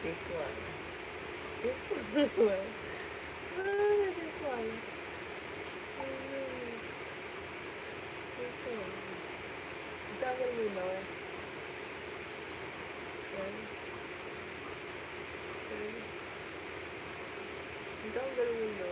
Di ko alam. Di ko alam. Di ko alam. Di ko alam. Tagal mo na. Yan. Tagal mo na.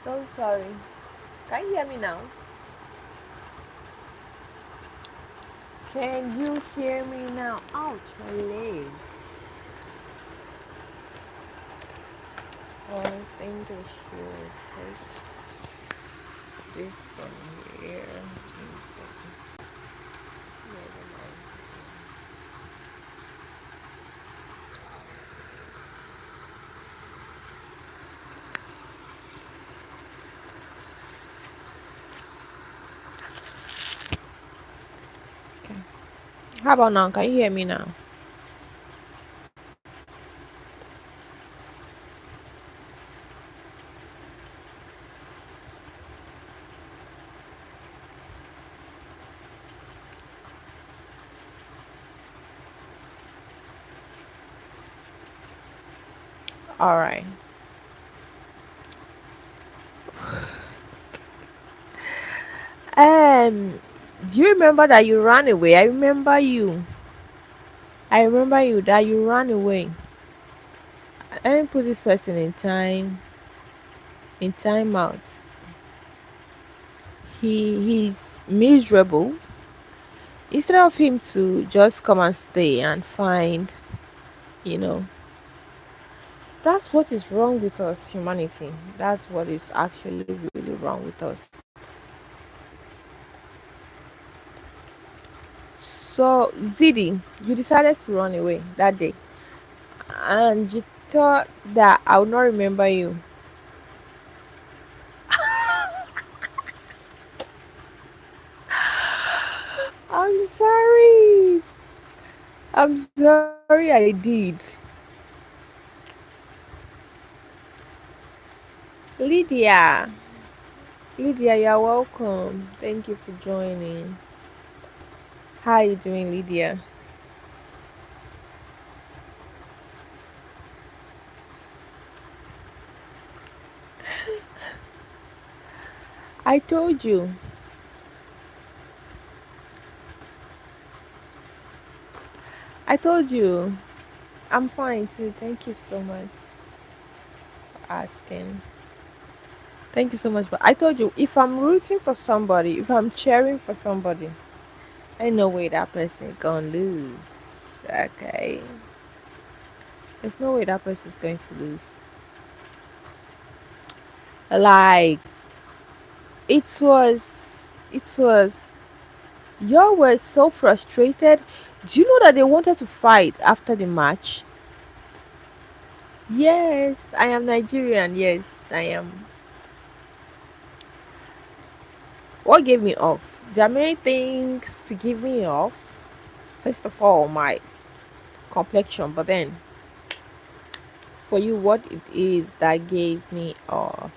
So sorry. Can you hear me now? Can you hear me now? Ouch, my leg. Oh, I think I should take this from here. Okay. How about now? Can you hear me now? All right. Um, do you remember that you ran away? I remember you. I remember you that you ran away. Let me put this person in time out. He's miserable. Instead of him to just come and stay and find, you know, that's what is wrong with us, humanity. That's what is actually really wrong with us. So, Zidi, you decided to run away that day, and you thought that I would not remember you. I'm sorry. I'm sorry I did. Lydia. Lydia, you're welcome. Thank you for joining. How are you doing, Lydia? I told you. I told you. I'm fine too. Thank you so much for asking. Thank you so much. But I told you, if I'm rooting for somebody, if I'm cheering for somebody, ain't no way that person gonna lose. Okay. There's no way that person's going to lose. Like it was y'all were so frustrated. Do you know that they wanted to fight after the match? Yes, I am Nigerian. Yes, I am. What gave me off? There are many things to give me off. First of all, my complexion, but then for you, what it is that gave me off?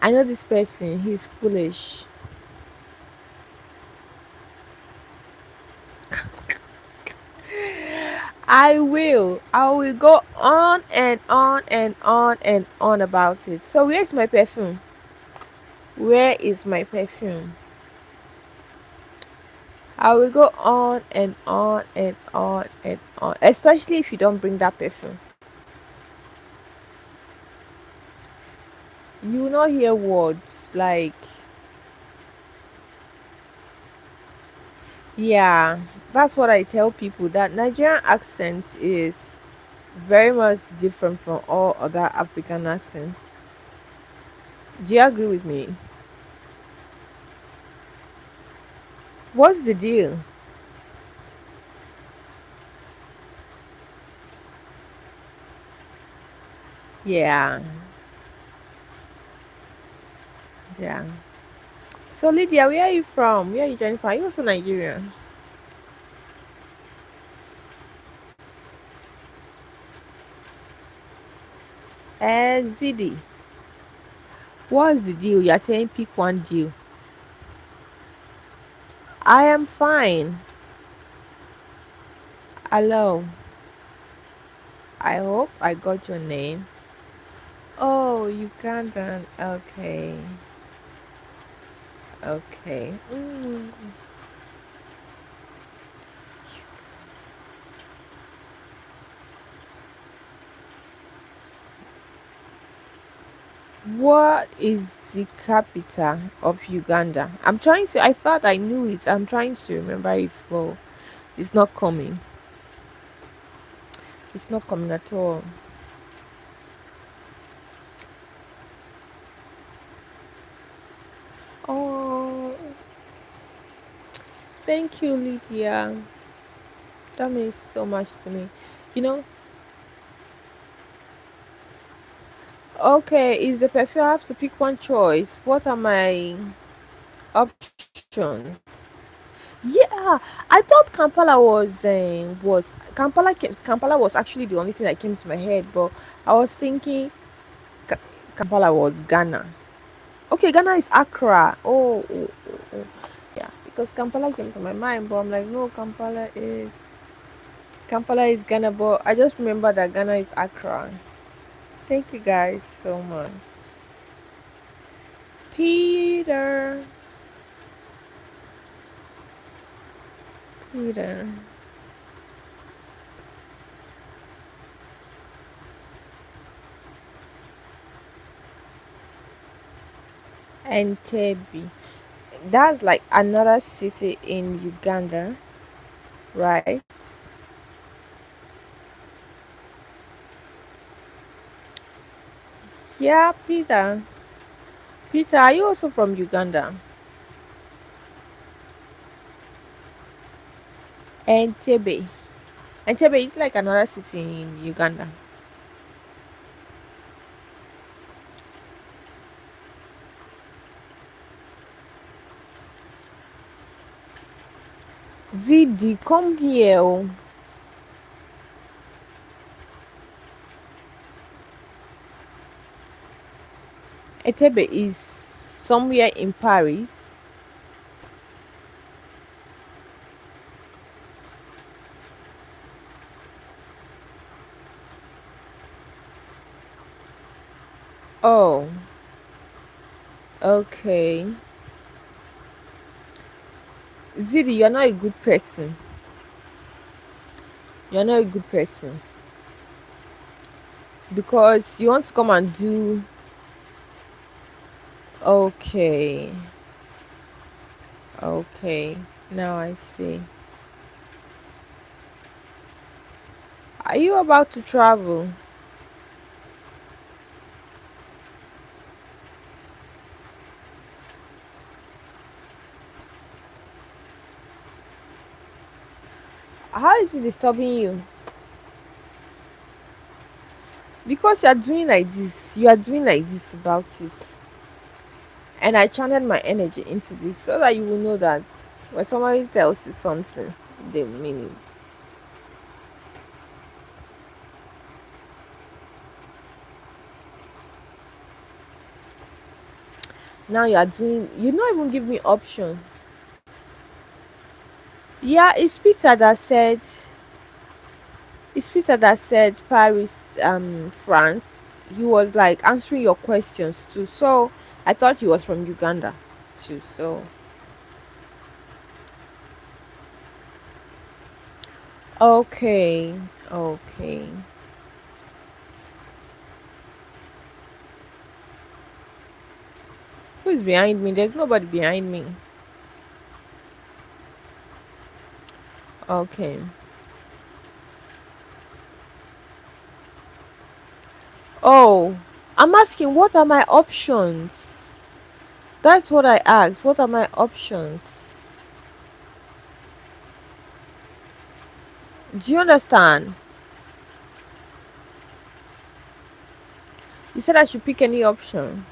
I know this person, he's foolish. I will go on and on and on and on about it. So, where's my perfume? Where is my perfume? I will go on and on and on and on, especially if you don't bring that perfume. You will not hear words like, yeah, that's what I tell people, that Nigerian accent is very much different from all other African accents. Do you agree with me? What's the deal? Yeah, yeah. So, Lydia, where are you from? Where are you joining from? Are you also Nigerian? Zidi, what's the deal? You're saying pick one deal. I am fine. Hello. I hope I got your name. Oh, Ugandan. Okay. Okay. What is the capital of Uganda? I'm trying to. I thought I knew it. I'm trying to remember it, but it's not coming. It's not coming at all. Oh, thank you, Lydia. That means so much to me. You know, okay, is the perfume I have to pick one choice? What are my options? Yeah, I thought Kampala was actually the only thing that came to my head, but I was thinking Ka- Kampala was Ghana. Okay, Ghana is Accra. Oh. Yeah, because Kampala came to my mind, but I'm like, no, Kampala is Ghana, but I just remember that Ghana is Accra. Thank you guys so much. Peter. Peter. Entebbe. That's like another city in Uganda, right? Yeah, Peter. Peter, are you also from Uganda? Entebbe. Entebbe is like another city in Uganda. ZD, come here. Oh. Entebbe is somewhere in Paris. Oh, okay. ZD, you're not a good person. You're not a good person because you want to come and do. Okay, okay. Now I see. Are you about to travel? How is it disturbing you? Because you are doing like this. You are doing like this about it. And I channeled my energy into this so that you will know that when somebody tells you something, they mean it. Now you are doing. You not even give me option. Yeah, it's Peter that said. It's Peter that said Paris, France. He was like answering your questions too. So I thought he was from Uganda too. So okay, okay. Who is behind me? There's nobody behind me. Okay. Oh, I'm asking what are my options? That's what I asked. What are my options? Do you understand? You said I should pick any option.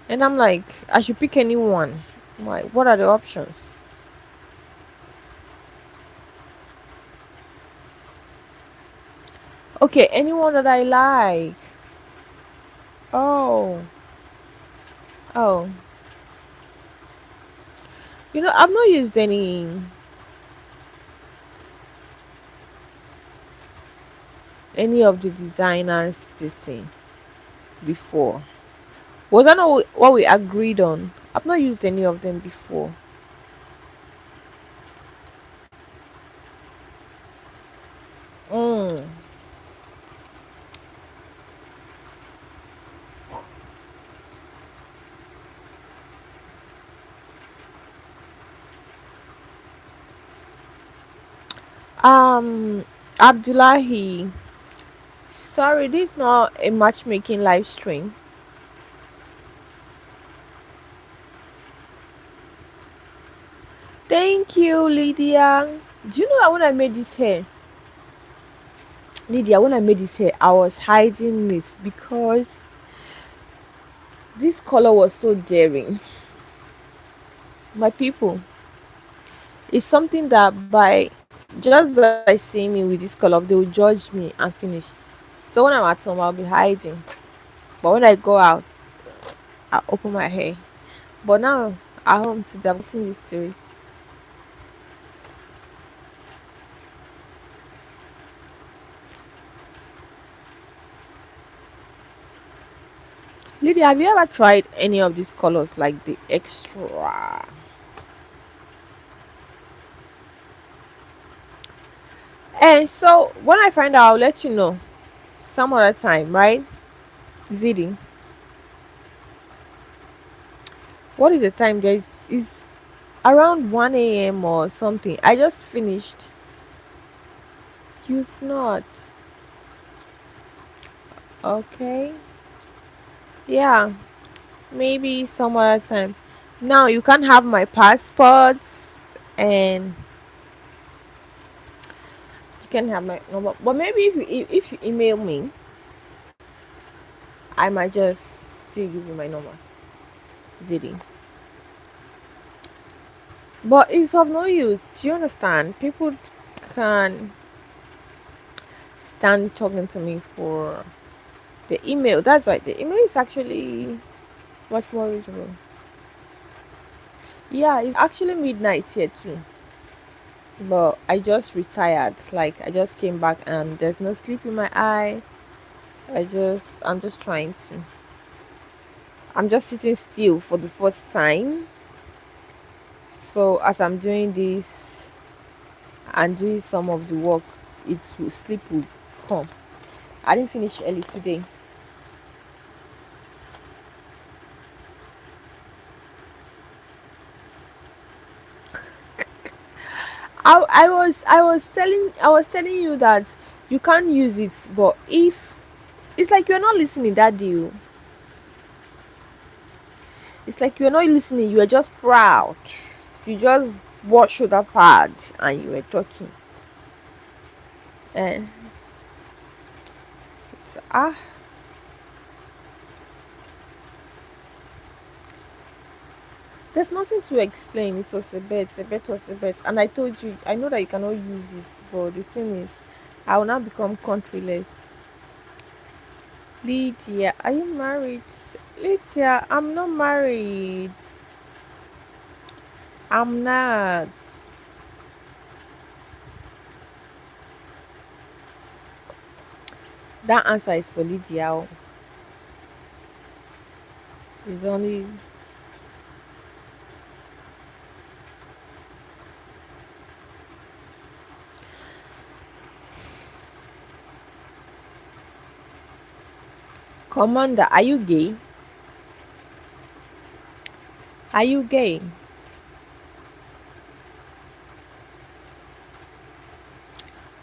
And I'm like, I should pick any one. Like, what are the options? Okay, anyone that I like. Oh, oh. I've not used any of the designers this thing before. Was that not what we agreed on? I've not used any of them before. Mm. Um, Abdullahi. Sorry, this is not a matchmaking live stream. Thank you, Lydia. Do you know that when I made this hair, Lydia, when I made this hair, I was hiding it because this color was so daring. My people, it's something that just by seeing me with this color, they will judge me and finish. So when I'm at home, I'll be hiding. But when I go out, I open my hair. But now at home today, I'm getting used to it. Lydia, have you ever tried any of these colors like the extra? And so when I find out, I'll let you know some other time, right? Zidi, what is the time? There is around 1 a.m. or something. I just finished. You've not. Okay. Yeah, maybe some other time. Now you can have my passports and you can have my number. But maybe if you email me, I might just still give you my number. Zidi. But it's of no use. Do you understand? People can stand talking to me for the email. That's why the email is actually much more reachable. Yeah, it's actually midnight here too. But I just retired. Like I just came back and there's no sleep in my eye. I'm just trying to. I'm just sitting still for the first time. So as I'm doing this and doing some of the work, sleep will come. I didn't finish early today. I was telling you that you can't use it, but if it's like you're not listening that deal. It's like you're not listening, you are just proud. You just watch shoulder pad and you were talking. Eh, it's there's nothing to explain. It was a bet. A bet was a bet. And I told you, I know that you cannot use it, but the thing is, I will now become countryless. Lydia, are you married? Lydia, I'm not married. I'm not. That answer is for Lydia. Oh. It's only Commander. Are you gay? Are you gay?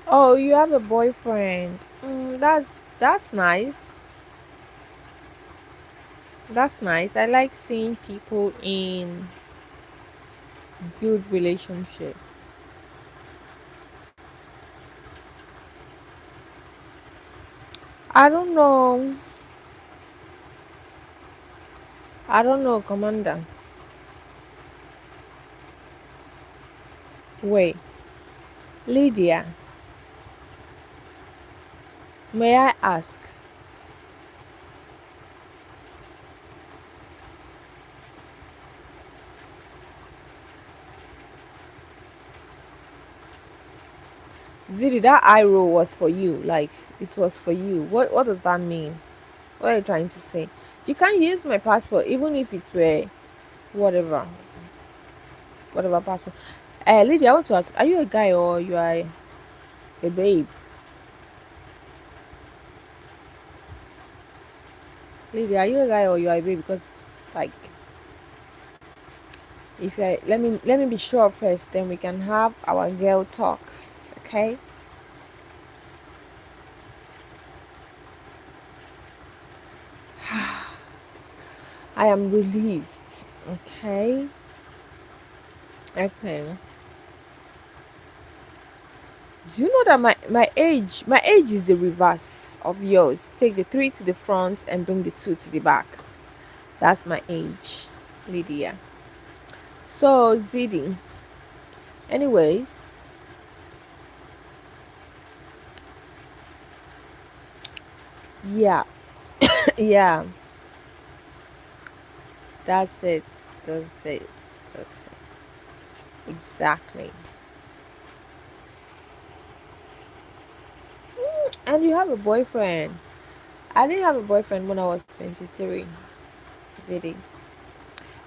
Oh, you have a boyfriend. That's nice. That's nice. I like seeing people in good relationship. I don't know. I don't know, Commander. Wait, Lydia, may I ask? Zidi, that eye roll was for you. Like it was for you. What does that mean? What are you trying to say? You can't use my passport even if it were whatever. Whatever passport. Lydia, I want to ask, are you a guy or you are a babe? Lydia, are you a guy or you are a babe? Because like if I let me be sure first, then we can have our girl talk. Okay. I am relieved. Okay. Okay. Do you know that my age is the reverse of yours? Take the three to the front and bring the two to the back. That's my age, Lydia. So Zidi. Anyways, yeah, yeah. That's it. That's it. That's it. Exactly. And you have a boyfriend. I didn't have a boyfriend when I was 23. Zidi.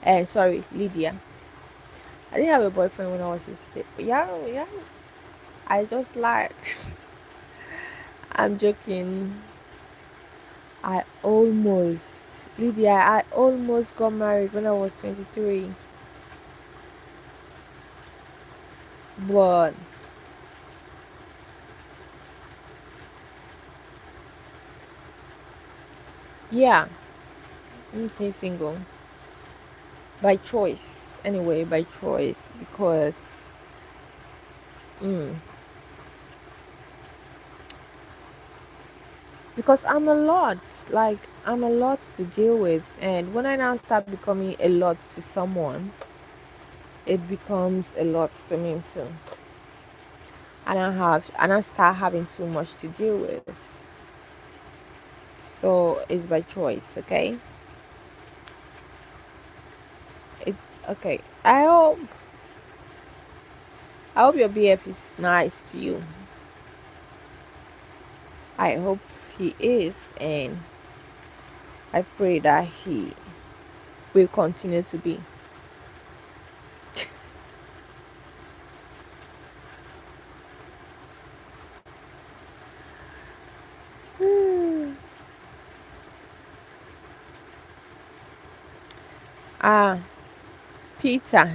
And sorry, Lydia. I didn't have a boyfriend when I was 23. Yeah, yeah. I just like. I'm joking. I almost. Lydia, I almost got married when I was 23. But yeah, I'm stay single. By choice. Anyway, by choice. Mm, because I'm a lot. Like, I'm a lot to deal with. And when I now start becoming a lot to someone, it becomes a lot to me too. And I start having too much to deal with. So it's by choice, okay? It's okay. I hope your BF is nice to you. I hope he is, and I pray that he will continue to be. Ah, Peter.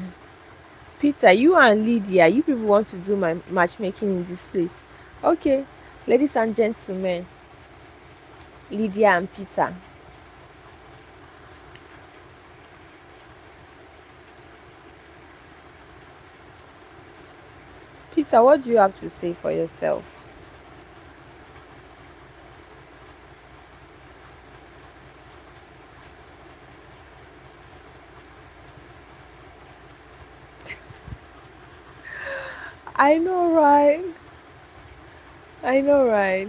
Peter, you and Lydia, you people want to do my matchmaking in this place. Okay, ladies and gentlemen, Lydia and Peter. Peter, what do you have to say for yourself? I know, right? I know, right?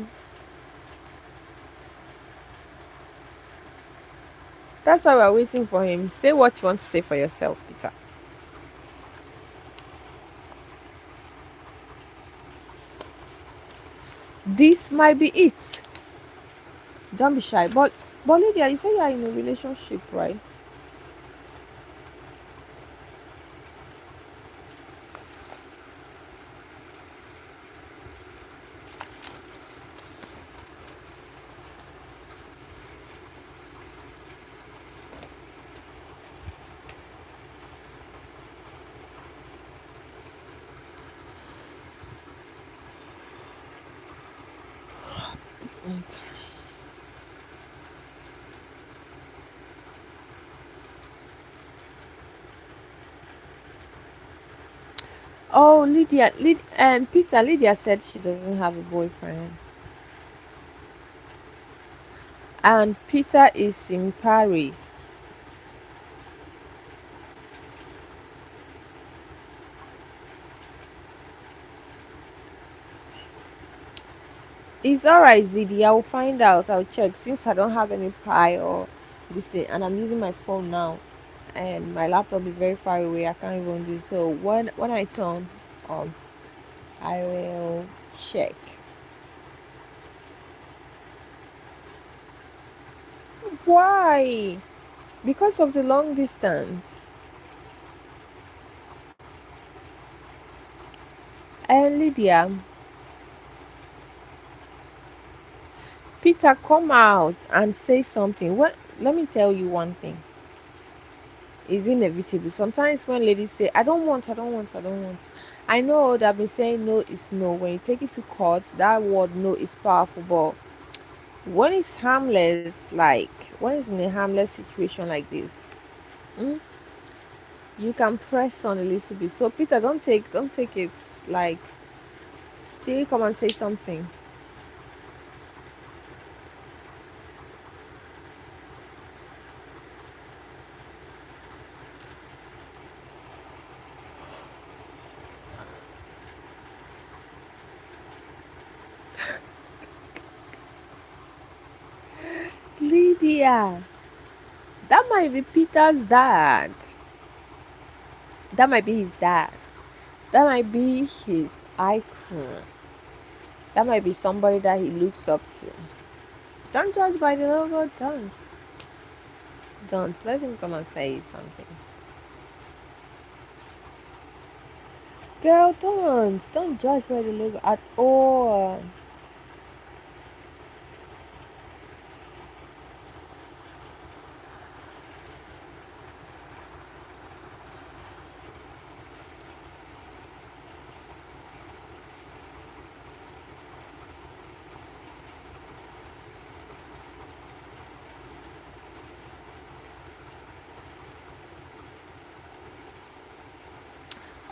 That's why we're waiting for him. Say what you want to say for yourself, Peter. This might be it. Don't be shy. But Lydia, you say you are in a relationship, right? Oh, Peter, Lydia said she doesn't have a boyfriend. And Peter is in Paris. It's alright, Zidi. I'll find out. I'll check since I don't have any pie or this thing, and I'm using my phone now, and my laptop is very far away. I can't even do so. When I turn, um, I will check. Why? Because of the long distance. And Lydia, Peter, come out and say something. What? Let me tell you one thing. It's inevitable. Sometimes when ladies say, "I don't want," I know that been saying no is no. When you take it to court, that word no is powerful. But when it's harmless, like when it's in a harmless situation like this, mm, you can press on a little bit. So Peter, don't take it like still come and say something. Lydia, that might be Peter's dad. That might be his dad. That might be his icon. That might be somebody that he looks up to. Don't judge by the logo, don't. Don't. Let him come and say something. Girl, don't. Don't judge by the logo at all.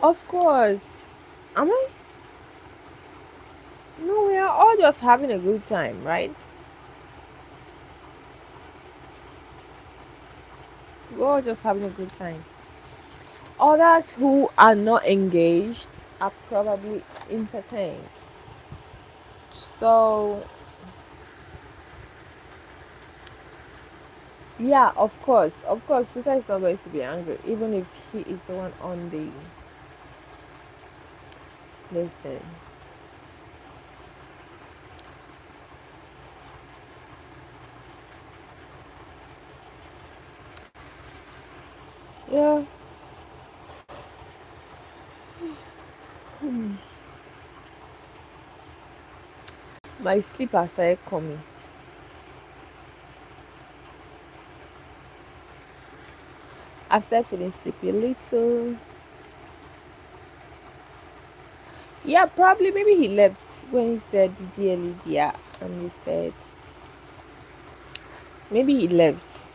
Of course. Am I? No, we are all just having a good time, right? We're all just having a good time. Others who are not engaged are probably entertained. So, yeah, of course, Peter is not going to be angry, even if he is the one on the listen. Yeah, my sleep has started coming. I've started feeling sleepy a little. Yeah, probably maybe he left when he said dear Lydia, and he said maybe he left.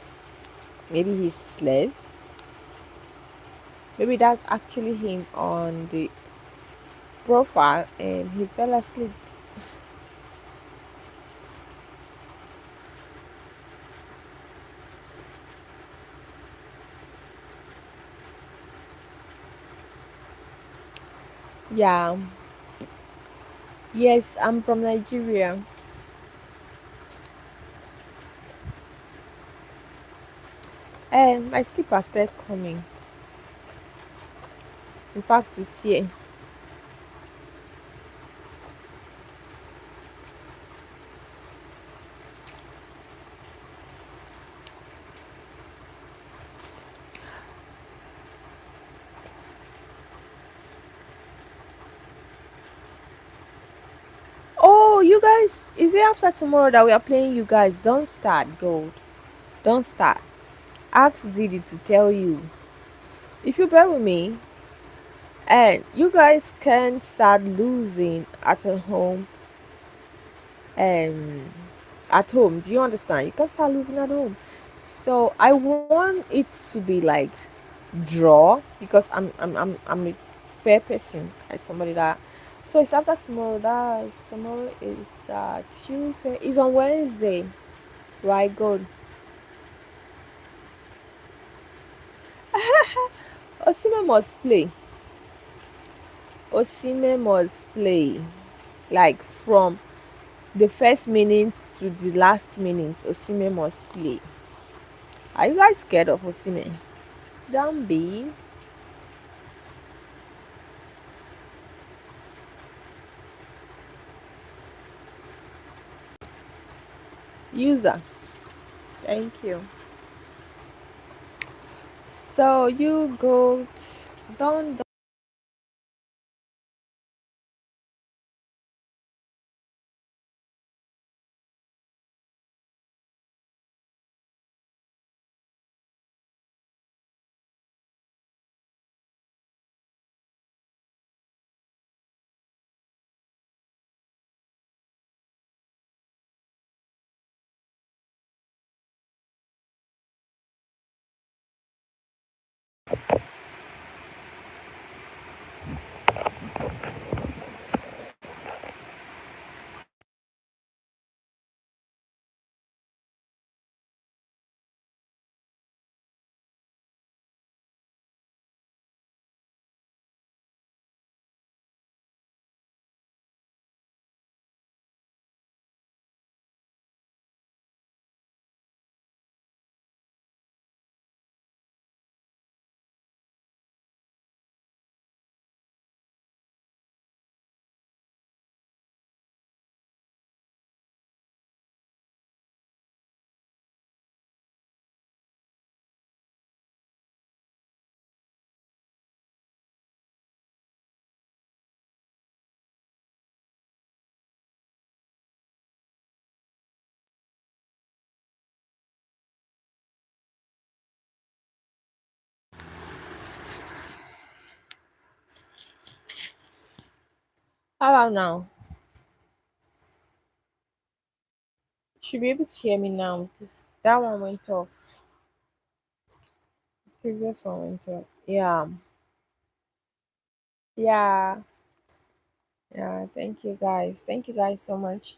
Maybe he slept. Maybe that's actually him on the profile and he fell asleep. Yeah, yes, I'm from Nigeria. And my sleep has started coming. In fact, this year. Oh, you guys, is it after tomorrow that we are playing? You guys, don't start, gold. Don't start. Ask Zidi to tell you. If you bear with me, and you guys can start losing at a home and at home. Do you understand? You can start losing at home. So I want it to be like draw because I'm a fair person. Like somebody that. So it's after tomorrow. Tomorrow is Tuesday. It's on Wednesday. Right, good. Osime must play. Osime must play. Like from the first minute to the last minute, Osime must play. Are you guys scared of Osime? Don't be. User. Thank you. So you go. Don't How about now? Should be able to hear me now. That one went off. Previous one went off. Yeah. Yeah. Yeah. Thank you guys. Thank you guys so much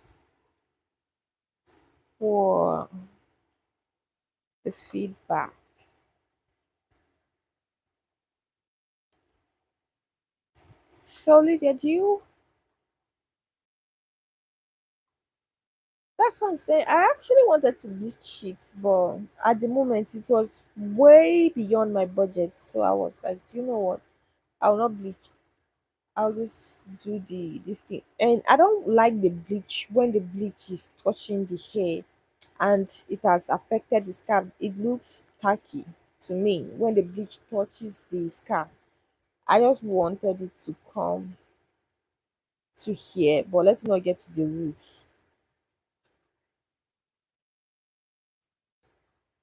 for the feedback. So Lydia, do you that's what I'm saying. I actually wanted to bleach it, but at the moment it was way beyond my budget. So I was like, do you know what? I'll not bleach. I'll just do the this thing. And I don't like the bleach when the bleach is touching the hair and it has affected the scalp. It looks tacky to me when the bleach touches the scalp. I just wanted it to come to here, but let's not get to the roots.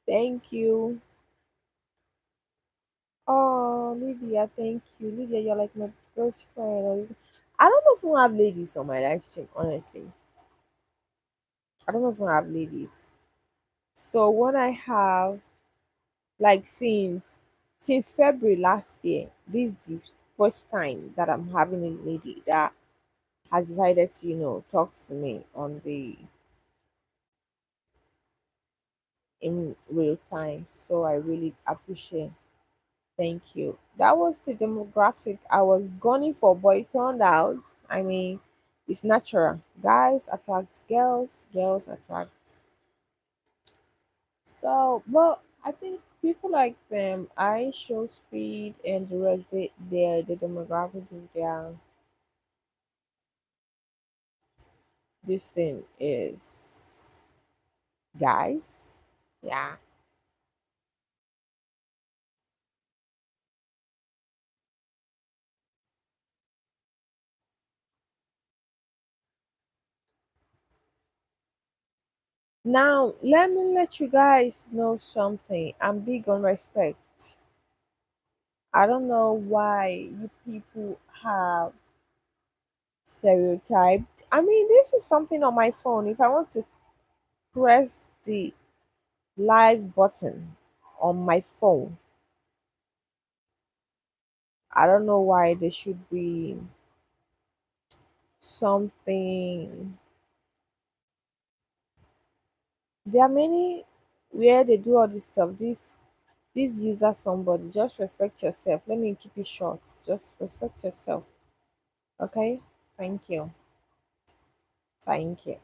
Thank you. Oh, Lydia, thank you. Lydia, you're like my best friend. I don't know if I have ladies on my live stream, honestly. I don't know if I have ladies. So when I have like since February last year, this is the first time that I'm having a lady that has decided to, talk to me on the in real time. So I really appreciate. Thank you. That was the demographic I was gunning for, but it turned out, I mean, it's natural. Guys attract girls, girls attract. So, but I think people like them, I show speed and the rest, the demographic is their, this thing is guys. Yeah. Now, let me let you guys know something. I'm big on respect. I don't know why you people have stereotyped. I mean, this is something on my phone. If I want to press the live button on my phone, I don't know why there should be something. There are many where they do all this stuff. This user somebody. Just respect yourself. Let me keep it short. Just respect yourself. Okay? Thank you. Thank you.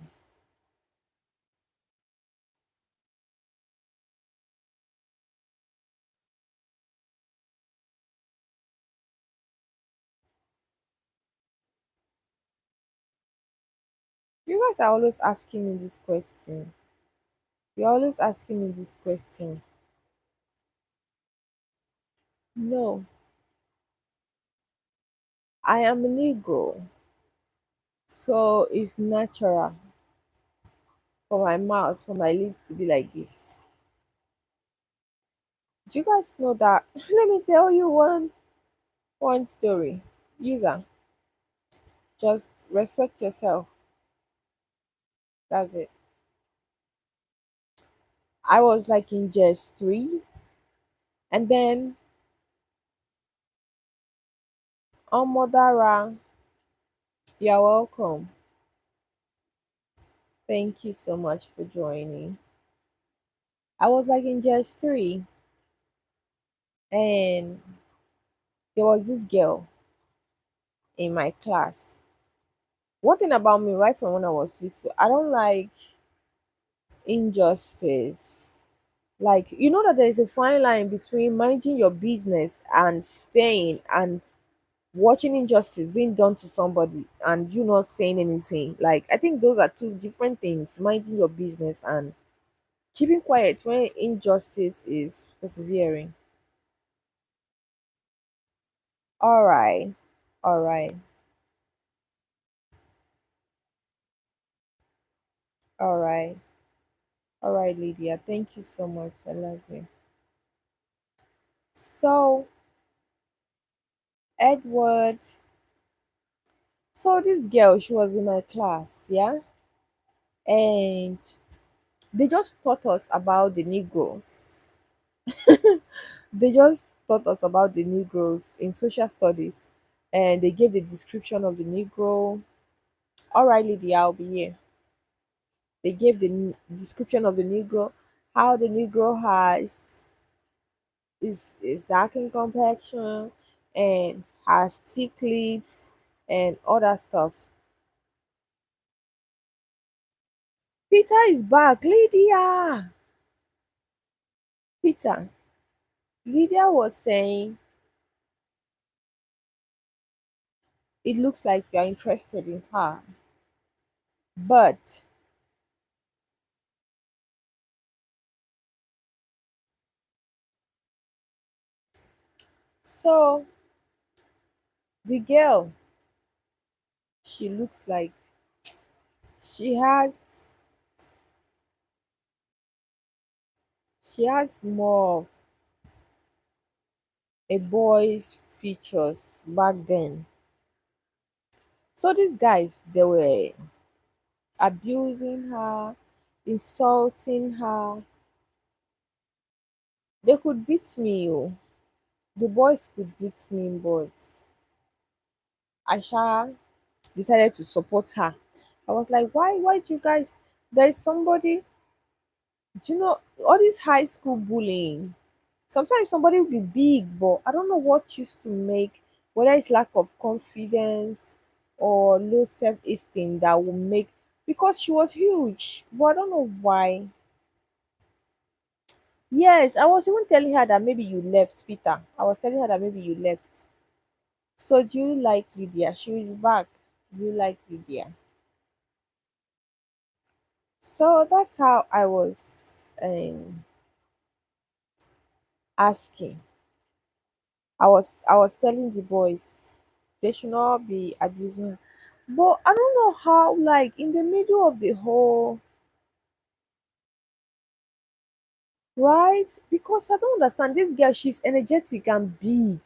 You guys are always asking me this question. You're always asking me this question. No, I am a Negro, so it's natural for my mouth, for my lips to be like this. Do you guys know that? Let me tell you one story. User, just respect yourself. That's it. I was like in just three, and then Omodara, you're welcome. Thank you so much for joining. I was like in just three, and there was this girl in my class. One thing about me, right from when I was little, I don't like injustice. Like, you know that there's a fine line between minding your business and staying and watching injustice being done to somebody and you not saying anything. Like, I think those are two different things, minding your business and keeping quiet when injustice is persevering. All right. All right. All right. All right, Lydia. Thank you so much. I love you. So, Edward. So, this girl, she was in my class, yeah? And they just taught us about the Negro. They just taught us about the Negroes in social studies. And they gave the description of the Negro. All right, Lydia, I'll be here. They gave the description of the Negro, how the Negro is dark in complexion and has thick lips and other stuff. Peter is back, Lydia. Peter, Lydia was saying it looks like you're interested in her, but so the girl, she looks like she has she has more of a boy's features back then. So these guys, they were abusing her, insulting her. They could beat me, oh. The boys could beat me, but Aisha decided to support her. I was like, why do you guys, there's somebody, do you know, all this high school bullying, sometimes somebody will be big, but I don't know what used to make, whether it's lack of confidence or low self-esteem that will make, because she was huge, but I don't know why. Yes, I was even telling her that maybe you left, Peter. I was telling her that maybe you left. So do you like Lydia? She will be back. Do you like Lydia? So that's how I was asking. I was telling the boys they should not be abusing her. But I don't know how, like in the middle of the whole, right? Because I don't understand this girl, she's energetic and big.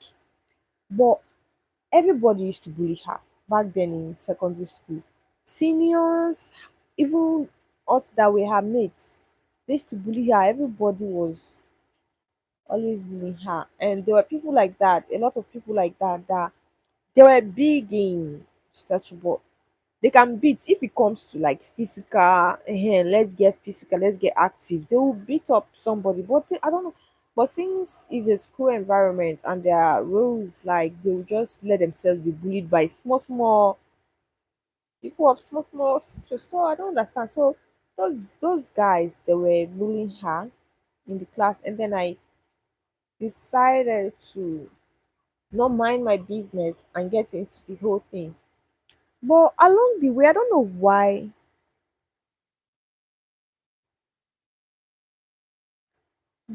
But everybody used to bully her back then in secondary school. Seniors, even us that were her mates, they used to bully her. Everybody was always bullying her. And there were people like that, a lot of people like that, that they were big in stature, but they can beat if it comes to like physical, let's get physical, let's get active. They will beat up somebody, but I don't know. But since it's a school environment and there are rules, like they will just let themselves be bullied by small people of small stature. So I don't understand. So those guys, they were bullying her in the class, and then I decided to not mind my business and get into the whole thing. But along the way, I don't know why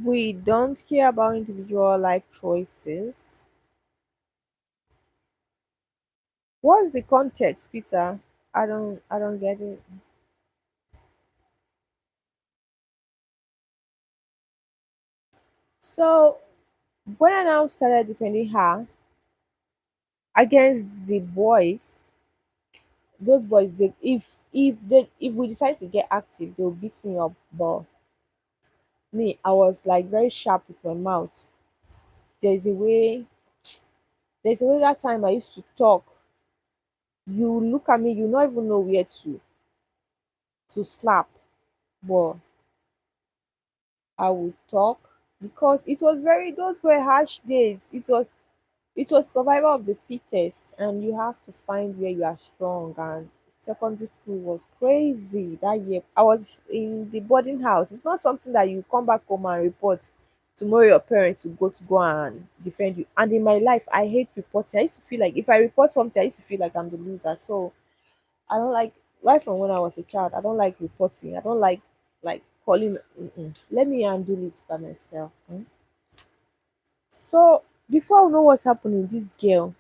we don't care about individual life choices. What's the context, Peter? I don't get it. So when I now started defending her against the boys, those boys, they, if we decide to get active, they'll beat me up. But me, I was like very sharp with my mouth. There's a way There's another time I used to talk. You look at me, you not even know where to slap, but I would talk because it was very those were harsh days. It was survival of the fittest, and you have to find where you are strong. And secondary school was crazy that year. I was in the boarding house. It's not something that you come back home and report tomorrow. Your parents will go and defend you. And in my life, I hate reporting. I used to feel like if I report something, I used to feel like I'm the loser. So I don't like right from when I was a child. I don't like reporting. I don't like calling. Mm-mm. Let me handle it by myself. Mm. So before I know what's happening, this girl,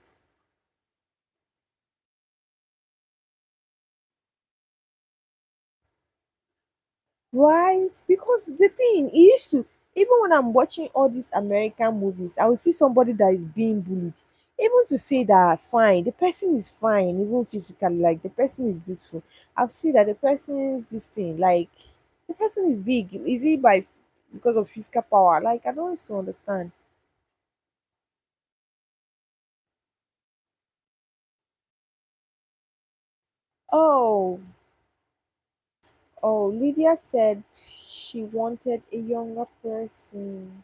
right? Because the thing he used to, even when I'm watching all these American movies, I will see somebody that is being bullied. Even to say that fine, the person is fine, even physically, like the person is beautiful. I'll see that the person is this thing, like the person is big. Is it by because of physical power? Like I don't used to understand. Oh, oh, Lydia said she wanted a younger person.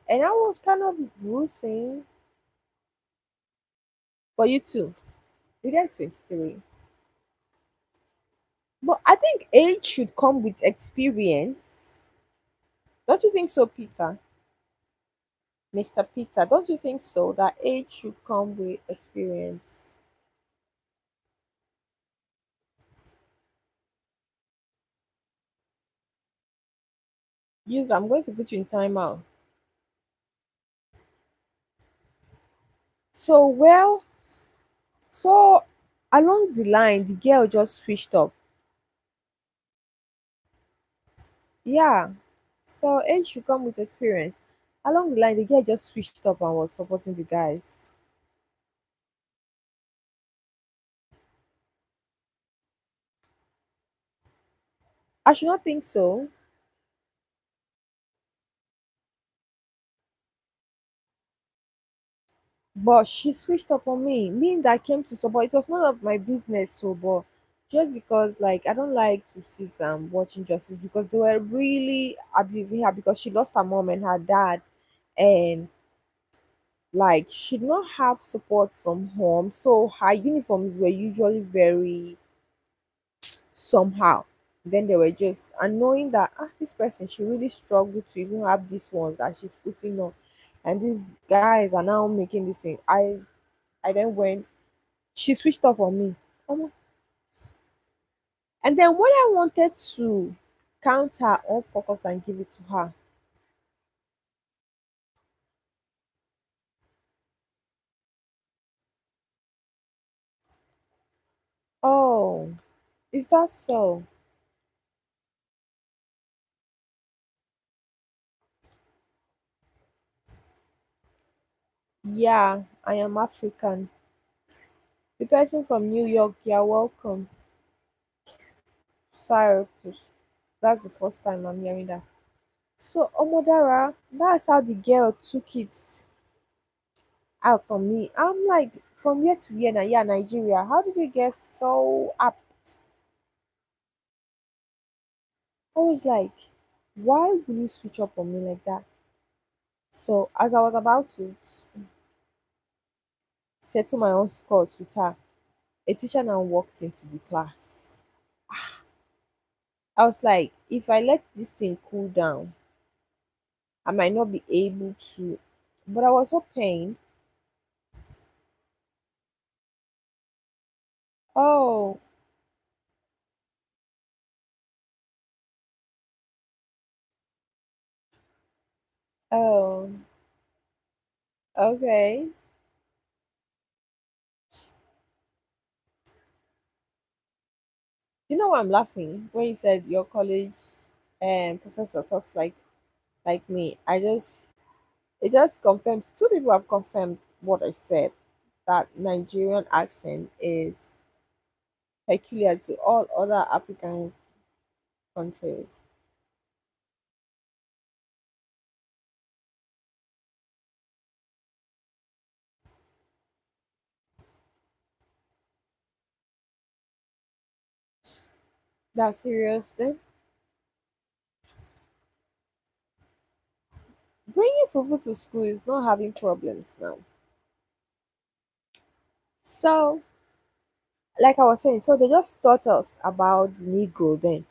And I was kind of bruising for you too. Lydia is 23. But I think age should come with experience. Don't you think so, Peter? Mr. Peter, don't you think so? That age should come with experience. Use, I'm going to put you in timeout. So, well, so along the line, the girl just switched up. Yeah. So, age should come with experience. Along the line, the girl just switched up and was supporting the guys. I should not think so. But she switched up on me. Me that came to support. It was none of my business, so but just because like I don't like to sit and watching justice because they were really abusing her because she lost her mom and her dad, and like she did not have support from home. So her uniforms were usually very somehow. Then they were just and knowing that this person she really struggled to even have these ones that she's putting on, and these guys are now making this thing. I then went. She switched off on me. Omo. And then when I wanted to count her own focus and give it to her, oh, is that so? Yeah, I am African. The person from New York, you're welcome. Cyrus. That's the first time I'm hearing that. So, Omodara, that's how the girl took it out on me. I'm like, from year to year, now, yeah, Nigeria. How did you get so up? I was like, why would you switch up on me like that? So, as I was about to settle my own scores with her, a teacher now walked into the class. I was like, if I let this thing cool down, I might not be able to. But I was so pained. Oh, oh, okay. You know why I'm laughing? When you said your college professor talks like me, it just confirms two people have confirmed what I said that Nigerian accent is peculiar to all other African countries. That's serious. Then bringing people to school is not having problems now. So, like I was saying, so they just taught us about the Negro then.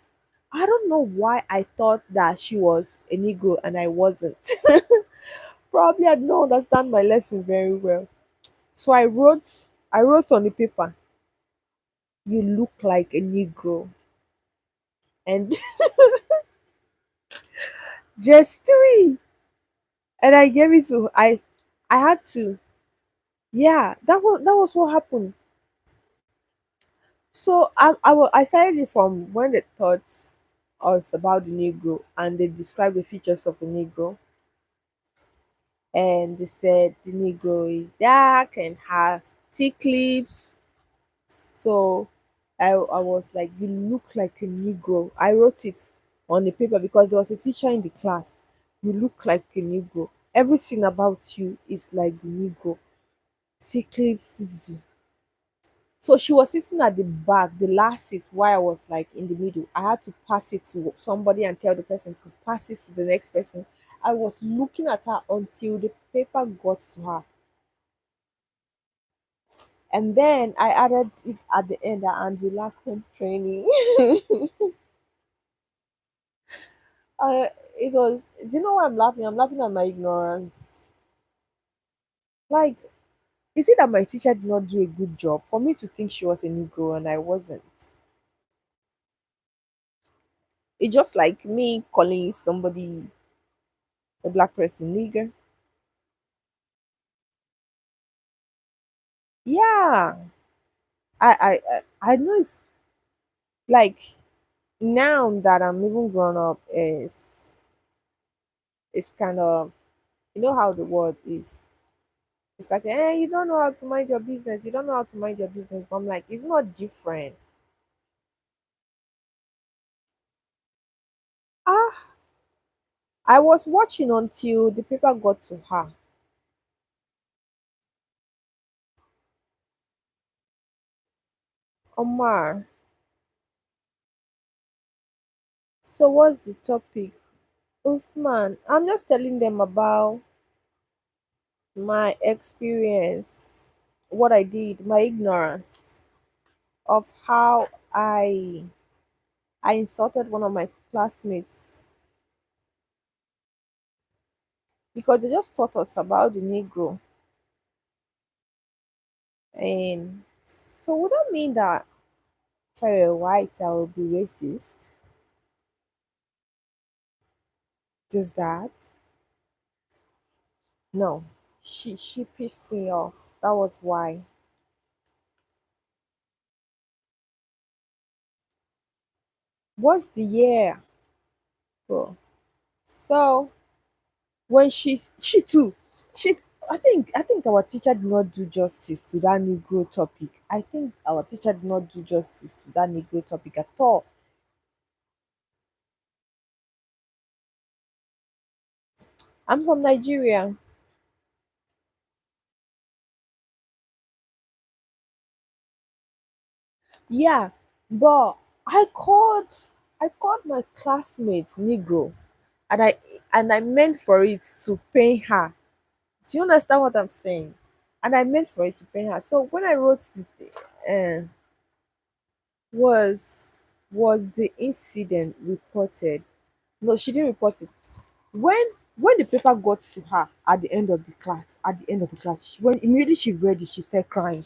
I don't know why I thought that she was a Negro and I wasn't. Probably I did not understand my lesson very well. So I wrote on the paper, you look like a Negro. And just three. And I gave it to I had to. Yeah, that was what happened. So I started it from when they taught us about the Negro and they described the features of a Negro, and they said the Negro is dark and has thick lips. So I was like, you look like a Negro. I wrote it on the paper because there was a teacher in the class. You look like a Negro. Everything about you is like the Negro. Thick lips. So she was sitting at the back, the last seat, while I was like in the middle. I had to pass it to somebody and tell the person to pass it to the next person. I was looking at her until the paper got to her. And then I added it at the end that Angela home training. uh, it was, do you know why I'm laughing? I'm laughing at my ignorance. Like, is it that my teacher did not do a good job for me to think she was a Negro and I wasn't? It's just like me calling somebody a black person nigger. Yeah, I know it's like now that I'm even grown up is it's kind of, you know how the world is. It's like, you don't know how to mind your business. You don't know how to mind your business. But I'm like, it's not different. Ah, I was watching until the paper got to her. Omar. So what's the topic? Usman, I'm just telling them about my experience, what I did, my ignorance of how I insulted one of my classmates because they just taught us about the Negro. And so would that mean that if I were white I would be racist? Just that? No. She pissed me off. That was why. What's the year, bro? So when she too, she I think our teacher did not do justice to that Negro topic. I think our teacher did not do justice to that Negro topic at all. I'm from Nigeria. Yeah, but I called my classmates Negro, and I meant for it to pain her. Do you understand what I'm saying? And I meant for it to pain her. So when I wrote was the incident reported? No, she didn't report it. When the paper got to her at the end of the class, when immediately she read it, she started crying.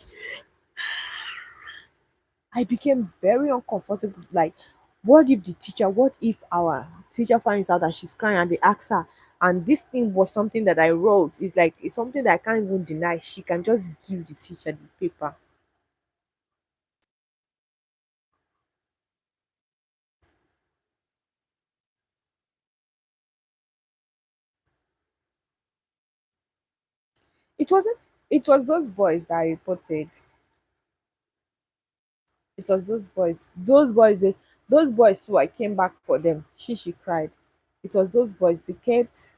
I became very uncomfortable. Like, what if our teacher finds out that she's crying and they ask her, and this thing was something that I wrote? It's like it's something that I can't even deny. She can just give the teacher the paper. It wasn't, it was those boys that I reported. It was those boys. Those boys too, I came back for them. She cried. It was those boys. They kept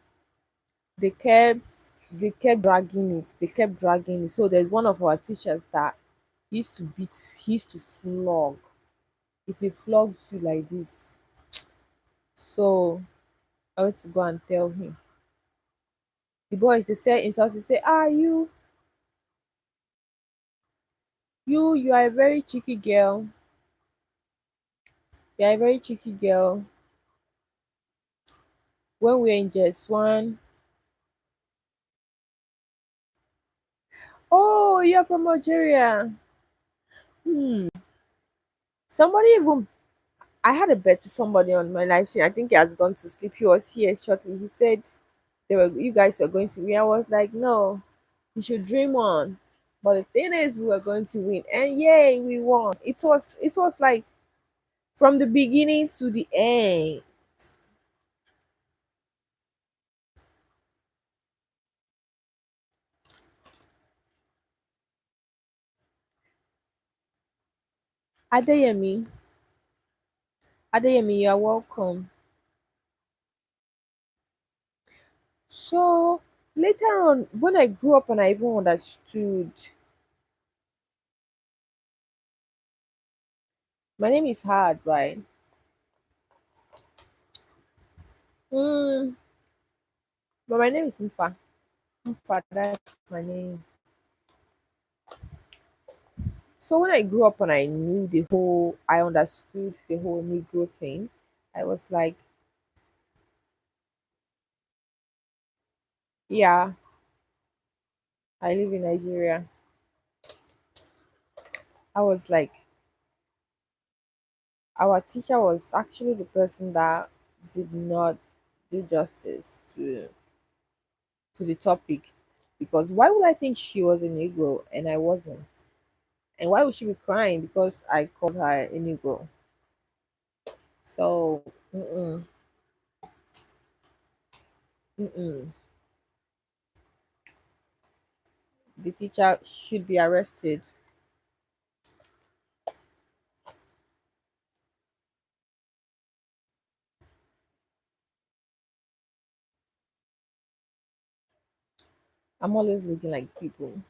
they kept dragging it. They kept dragging it. So there's one of our teachers that he used to flog. if he flogs you like this. So I went to go and tell him. The boys they say insult, they say, ah, you are a very cheeky girl. You are a very cheeky girl. When we were in just one, oh, you're from Algeria. Hmm. Somebody even I had a bet with somebody on my live stream. I think he has gone to sleep. He was here shortly. He said you guys were going to win. I was like, no, you should dream on. But the thing is, we were going to win, and yay, we won. It was like from the beginning to the end. Adeyemi, Adeyemi, you are welcome. So later on, when I grew up and I even understood, my name is hard, right? Mm, but my name is Mfa. Mfa, that's my name. So when I grew up and I understood the whole Negro thing, I was like, yeah, I live in Nigeria. I was like, our teacher was actually the person that did not do justice to the topic. Because why would I think she was a Negro and I wasn't? And why would she be crying because I called her a Negro? So, mm-mm. The teacher should be arrested. I'm always looking like people.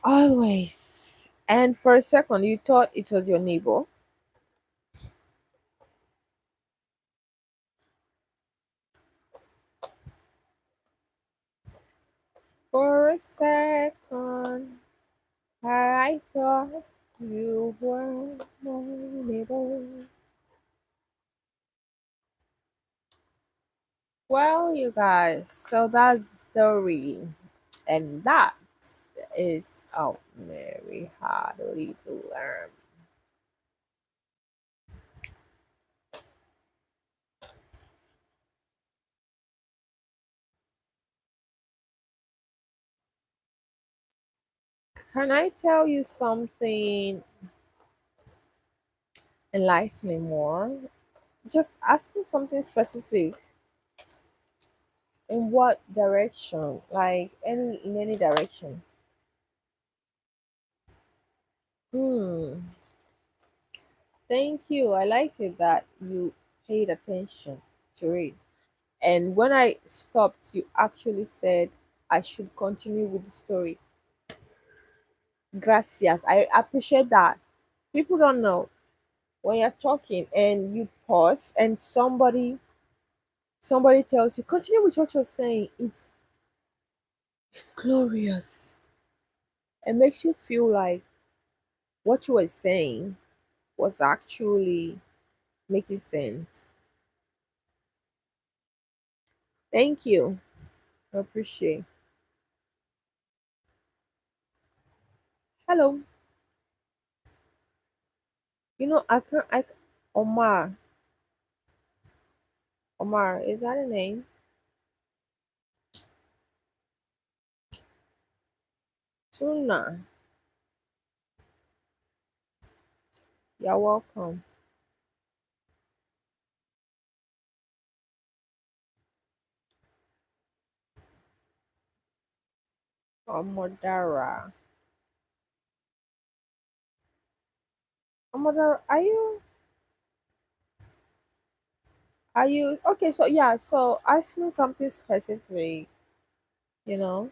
Always. And for a second, you thought it was your neighbor. For a second, I thought you were my neighbor. Well, you guys, so that's the story. And that is very hardly to learn. Can I tell you something enlightening more? Just asking something specific. In what direction? Like any direction. Hmm. Thank you. I like it that you paid attention to it. And when I stopped, you actually said I should continue with the story. Gracias. I appreciate that. People don't know when you're talking and you pause and somebody tells you continue with what you're saying. It's glorious. It makes you feel like what you were saying was actually making sense. Thank you. I appreciate. Hello. I can't. Omar. Omar, is that a name? Tuna. You're welcome. Omodara. Omodara, are you okay? So yeah, so ask me something specific. You know,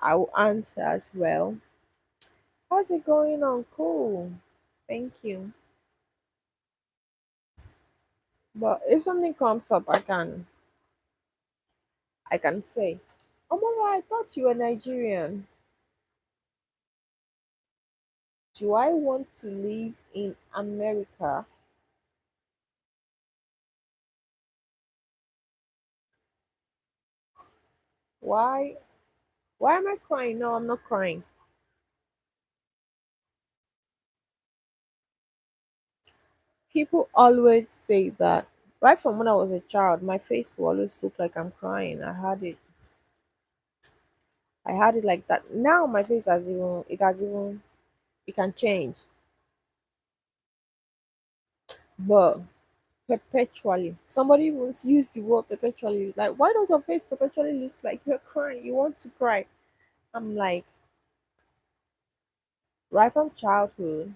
I will answer as well. How's it going on? Cool. Thank you. But if something comes up, I can say, "Oh Mama, I thought you were Nigerian. Do I want to live in America? Why? Why am I crying? No, I'm not crying. People always say that. Right from when I was a child, my face will always look like I'm crying. I had it like that. Now my face it can change. But perpetually. Somebody once used the word perpetually. Like, why does your face perpetually looks like you're crying? You want to cry. I'm like, right from childhood,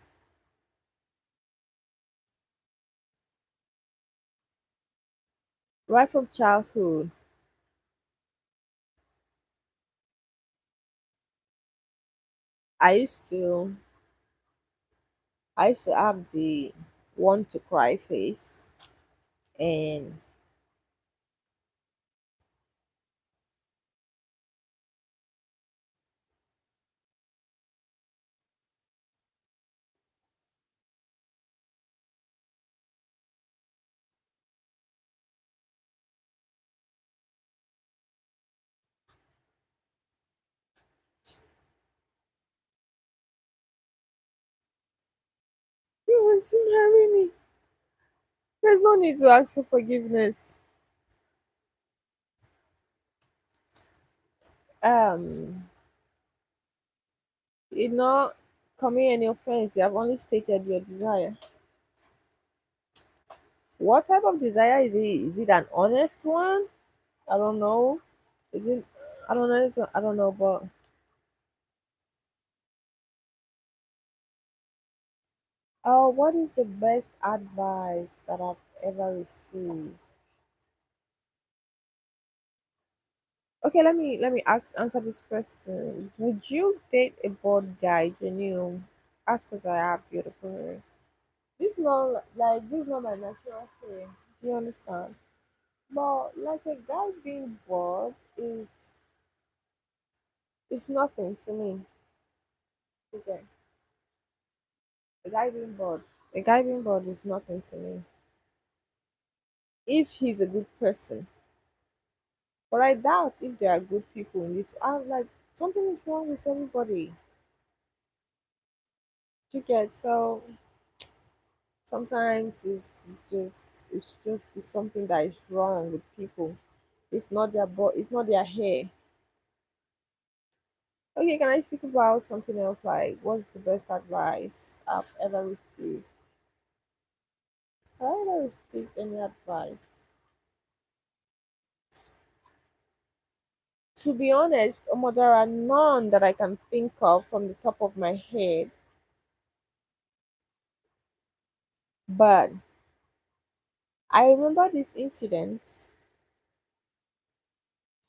right from childhood, I used to I used to have the want to cry face, and you want to marry me. There's no need to ask for forgiveness. Um, you're not coming any offense. You have only stated your desire. What type of desire is it? Is it an honest one? I don't know. Is it? I don't know. I don't know, but oh, what is the best advice that I've ever received? Okay, let me answer this question. Would you date a bald guy, genuine? Ask because I have beautiful hair. This not my natural hair. You understand? But like a guy being bald is nothing to me. Okay, a guy being bald, a guy being bald is nothing to me. If he's a good person, but I doubt if there are good people in this. I'm like something is wrong with everybody. You get so sometimes it's something that is wrong with people. It's not their it's not their hair. Okay, can I speak about something else? Like, what's the best advice I've ever received? Have I ever received any advice? To be honest, there are none that I can think of from the top of my head. But I remember this incident.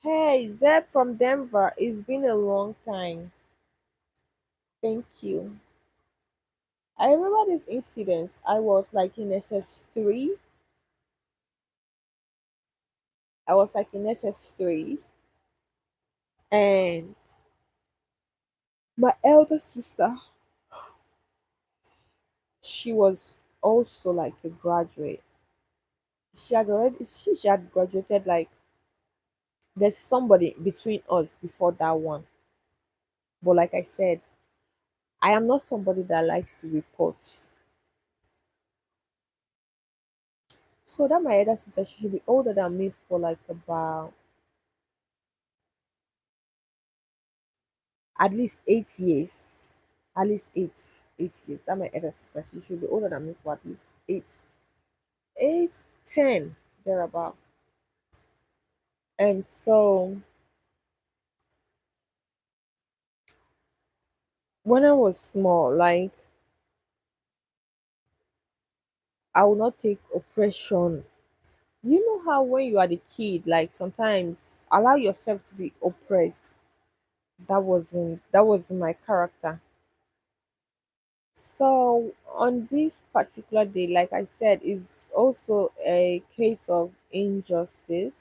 Hey, Zeb from Denver, it's been a long time. Thank you. I remember this incident. I was like in SS3. I was like in SS3, and my elder sister, she was also like a graduate. She had graduated. Like, there's somebody between us before that one. But like I said, I am not somebody that likes to report. So that my elder sister, she should be older than me for like about at least 8 years. At least 8 years. That my elder sister, she should be older than me for at least 8, 10, thereabout. And so when I was small, like, I would not take oppression. You know how when you are the kid, like, sometimes allow yourself to be oppressed. That wasn't my character. So on this particular day, like I said, is also a case of injustice.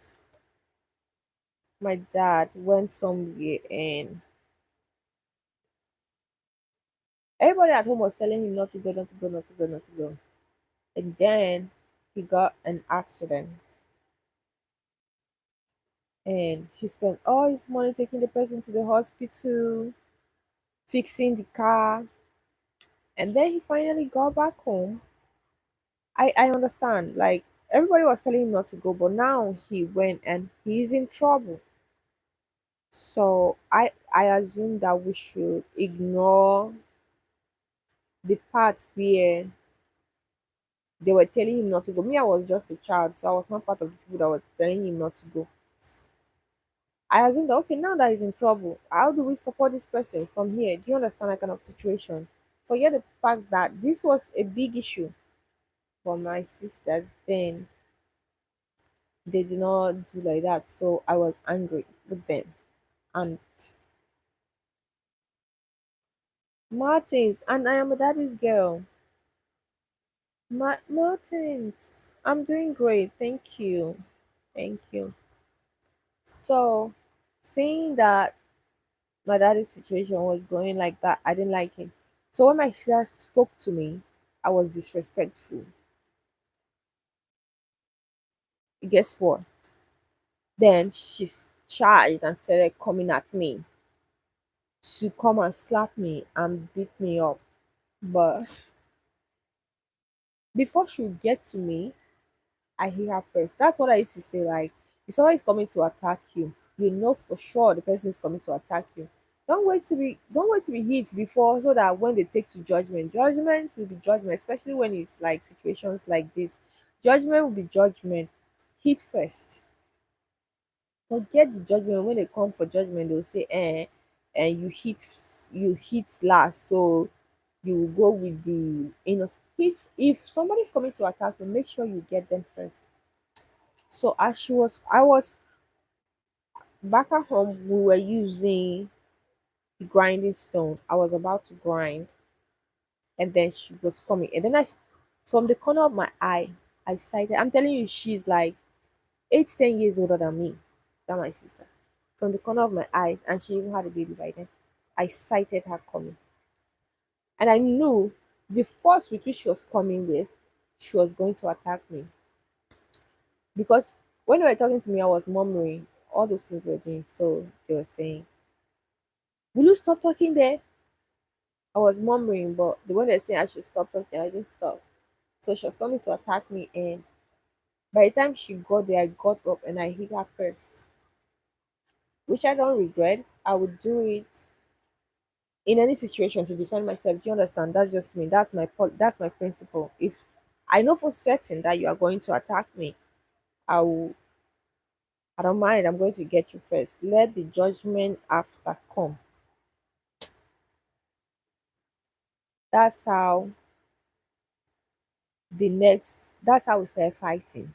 My dad went somewhere and everybody at home was telling him not to go, not to go, not to go, not to go. And then he got an accident and he spent all his money taking the person to the hospital, fixing the car, and then he finally got back home. I understand, like everybody was telling him not to go, but now he went and he's in trouble. So I assume that we should ignore the part where they were telling him not to go. Me, I was just a child, so I was not part of the people that were telling him not to go. I assumed that okay, now that he's in trouble, how do we support this person from here? Do you understand that kind of situation? Forget the fact that this was a big issue for my sister. Then they did not do like that, so I was angry with them. And Martins, and I am a daddy's girl. Martins, I'm doing great. Thank you. Thank you. So, seeing that my daddy's situation was going like that, I didn't like him. So, when my sister spoke to me, I was disrespectful. Guess what? Then she's charged and started coming at me to come and slap me and beat me up. But before she would get to me, I hit her first. That's what I used to say. Like, if someone is coming to attack you, you know for sure the person is coming to attack you. Don't wait to be hit before, so that when they take to judgment, judgment will be judgment, especially when it's like situations like this. Judgment will be judgment. Hit first. Forget the judgment. When they come for judgment, they'll say, and you hit last, so you will go with the if somebody's coming to attack you, make sure you get them first. So as I was back at home, we were using the grinding stone. I was about to grind, and then she was coming, and then from the corner of my eye, I sighted. I'm telling you, she's like 8, 10 years older than me, than my sister. From the corner of my eye, and she even had a baby by then. I sighted her coming, and I knew the force with which she was coming with, she was going to attack me because when they were talking to me, I was murmuring all those things were doing. So they were saying, will you stop talking there? I was murmuring, but the one they saying I should stop talking, I didn't stop. So she was coming to attack me, and by the time she got there, I got up and I hit her first, which I don't regret. I would do it in any situation to defend myself. Do you understand? That's just me. That's my principle. If I know for certain that you are going to attack me, I will. I don't mind. I'm going to get you first. Let the judgment after come. That's how That's how we start fighting.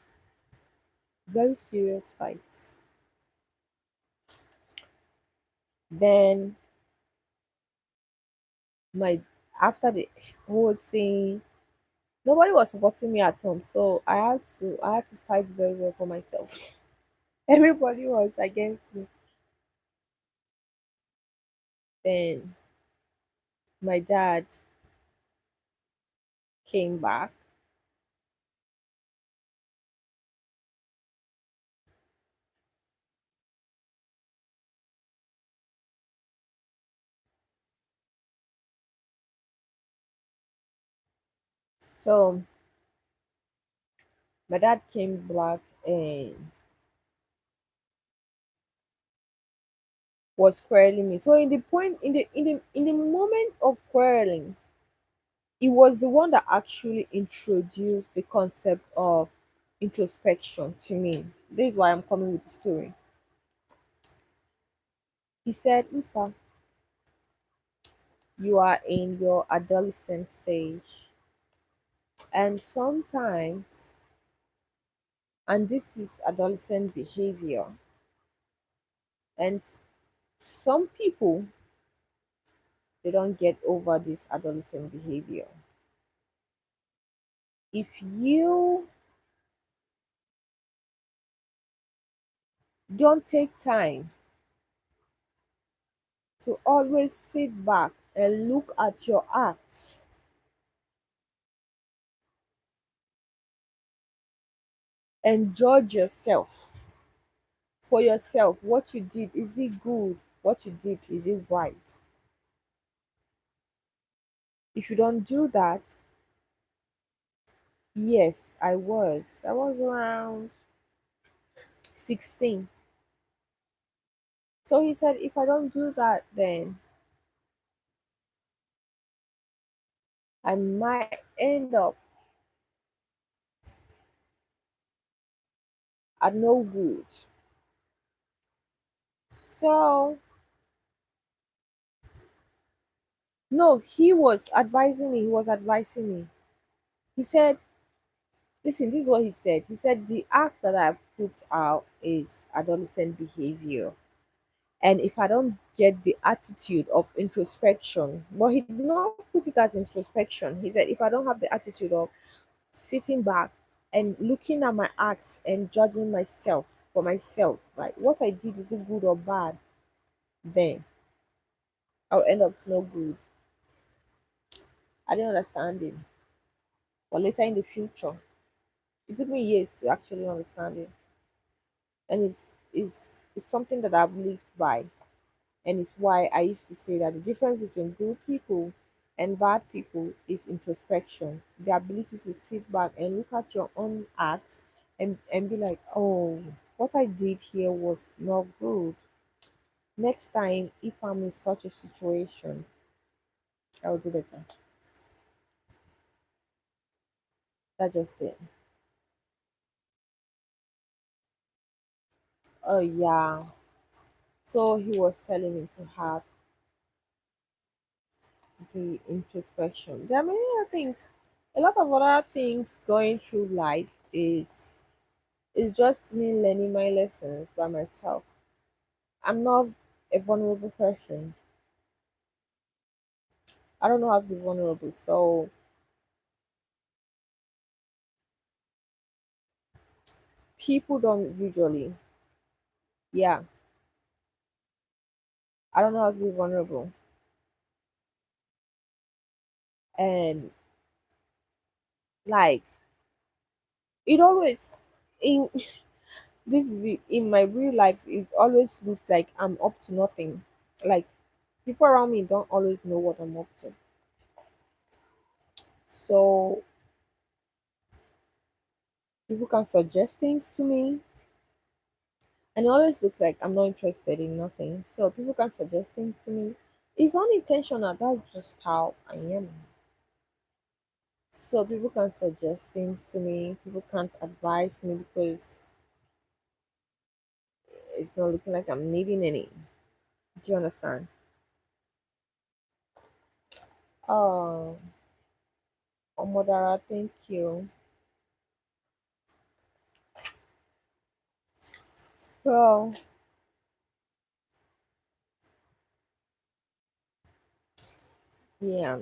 Very serious fights. Then my after the whole thing, nobody was supporting me at home, so I had to fight very well for myself. Everybody was against me. Then my dad came back. So my dad came back and was quarreling me. So in the moment of quarreling, he was the one that actually introduced the concept of introspection to me. This is why I'm coming with the story. He said, Mfa, you are in your adolescent stage. And sometimes, and this is adolescent behavior, and Some people, they don't get over this adolescent behavior. If you don't take time to always sit back and look at your acts and judge yourself for yourself, what you did, is it good? What you did, is it right? If you don't do that, yes, I was around 16. So he said, if I don't do that, then I might end up at no good. So, no, he was advising me. He said, listen, this is what he said. He said, the act that I've put out is adolescent behavior. And if I don't get the attitude of introspection, but he did not put it as introspection. He said, if I don't have the attitude of sitting back and looking at my acts and judging myself for myself, like what I did, is it good or bad, then I'll end up no good. I didn't understand him. But later in the future, it took me years to actually understand it. And it's something that I've lived by. And it's why I used to say that the difference between good people and bad people is introspection, the ability to sit back and look at your own acts and be like, oh, what I did here was not good. Next time, if I'm in such a situation, I'll do better. That's just it. Oh, yeah. So he was telling me to have the introspection. There are many other things. A lot of other things going through life is just me learning my lessons by myself. I'm not a vulnerable person. I don't know how to be vulnerable. So people don't usually, yeah, I don't know how to be vulnerable. And like, it always, in this is it, in my real life, it always looks like I'm up to nothing. Like, people around me don't always know what I'm up to. So people can suggest things to me, and it always looks like I'm not interested in nothing. So people can suggest things to me. It's unintentional. That's just how I am. So people can suggest things to me. People can't advise me because it's not looking like I'm needing any. Do you understand? Oh, Omodara, thank you. So yeah.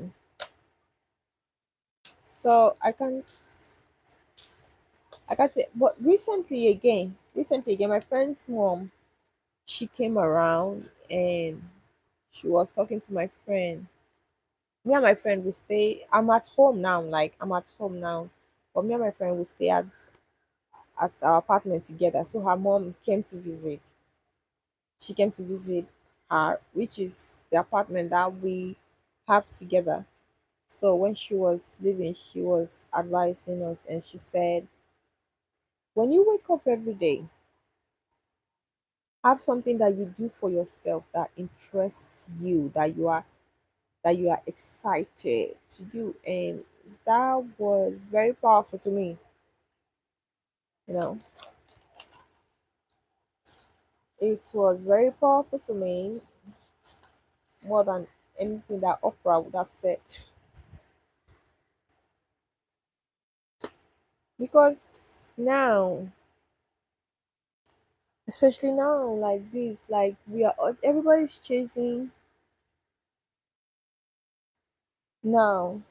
So I can't say, but recently again, my friend's mom, she came around and she was talking to my friend. Me and my friend will stay. I'm at home now. Like, I'm at home now, but me and my friend will stay at our apartment together. So her mom came to visit. She came to visit her, which is the apartment that we have together. So when she was leaving, she was advising us, and she said, when you wake up every day, have something that you do for yourself that interests you, that you are excited to do. And that was very powerful to me. You know, it was very powerful to me, more than anything that Oprah would have said. Because now, especially now like this, like we are everybody's chasing now.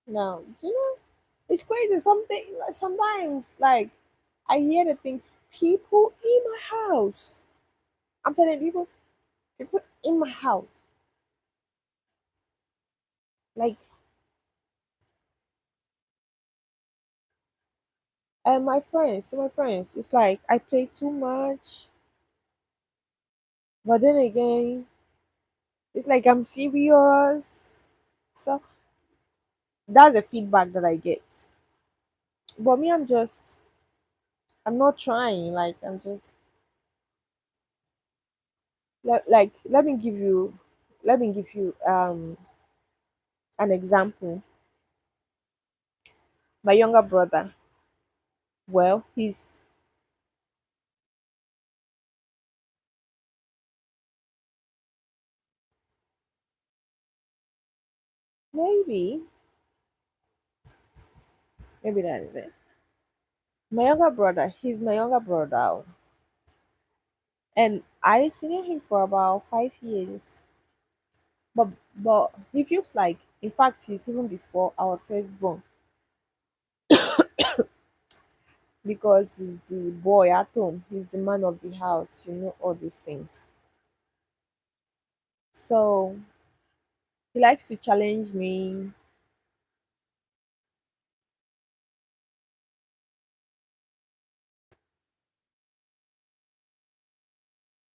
Now, you know, it's crazy. Something like sometimes, like I hear the things people in my house. I'm telling people, people in my house, like my friends, to my friends, it's like I play too much, but then again, it's like I'm serious. So that's the feedback that I get. But me, I'm not trying. Like I'm just like let me give you an example. My younger brother, well, he's maybe maybe that is it. My younger brother, he's my younger brother, and I senior him for about 5 years. But he feels like, in fact, he's even before our firstborn because he's the boy at home. He's the man of the house. You know all these things. So he likes to challenge me.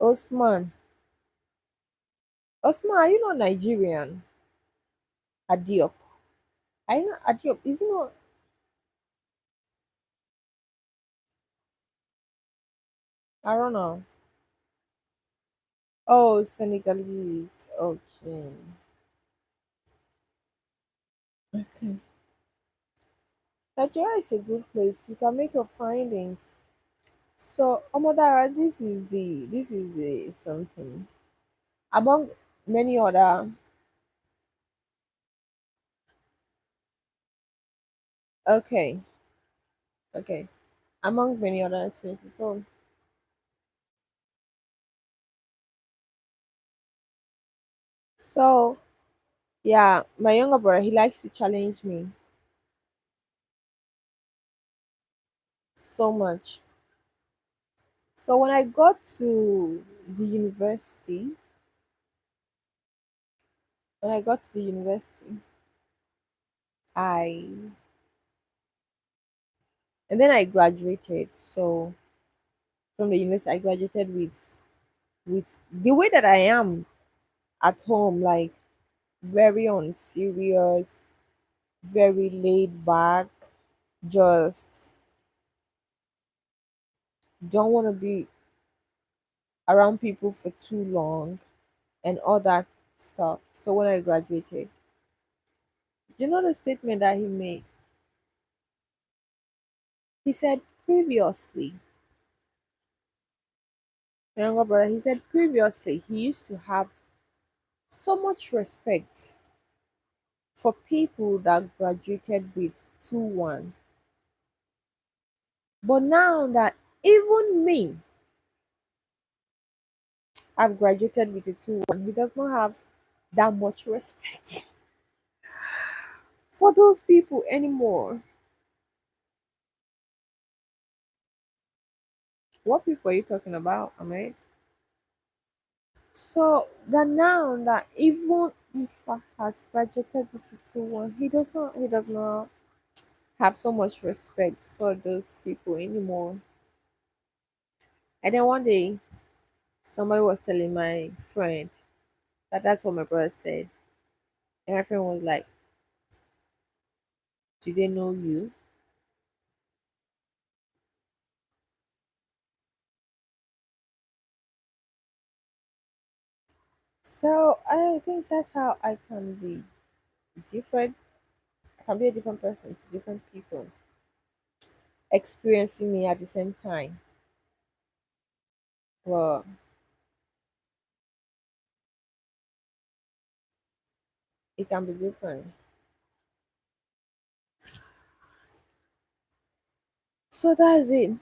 Osman, Osman, are you not Nigerian? Adiop. Are you not Adiop? Is he not? I don't know. Oh, Senegalese. Okay. Okay. Nigeria is a good place. You can make your findings. So, Omodara, this is the something among many other. Okay, okay, among many other experiences. So yeah, my younger brother, he likes to challenge me so much. So when I got to the university, when I got to the university, I and then I graduated. So from the university, I graduated with the way that I am at home, like very unserious, very laid back, just don't want to be around people for too long and all that stuff. So when I graduated, do you know the statement that he made? He said previously, my younger brother, he said previously he used to have so much respect for people that graduated with 2-1. But now that even me, I've graduated with a 2-1, he does not have that much respect for those people anymore. What people are you talking about, Ahmed? So the now that even Mufa has graduated with a 2-1, he does not have so much respect for those people anymore. And then one day somebody was telling my friend that that's what my brother said. And my friend was like, do they know you? So I think that's how I can be different. I can be a different person to different people, experiencing me at the same time. Well, it can be different. So that's it.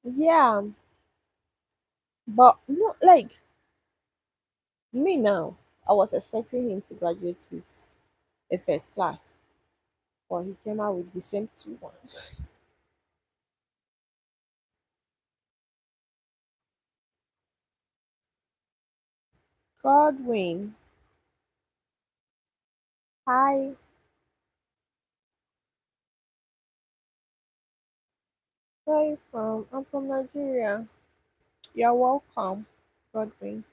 Yeah, but no, like me now, I was expecting him to graduate with a first class, but he came out with the same 2-1. Godwin, hi, where are you from? I'm from Nigeria. You're welcome, Godwin.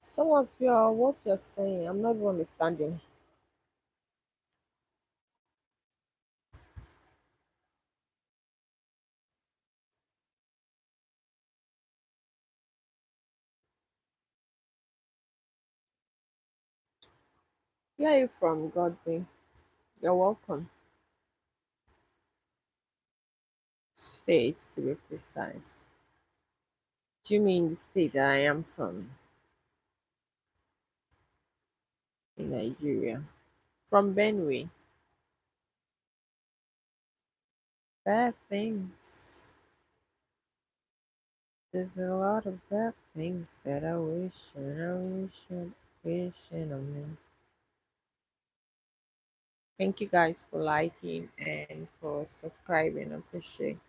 Some of your what you're saying, I'm not even understanding. Where are you from, Godwin? You're welcome. State to be precise. Do you mean the state that I am from in Nigeria? From Benue. Bad things. There's a lot of bad things that I wish on me. Thank you guys for liking and for subscribing. I appreciate.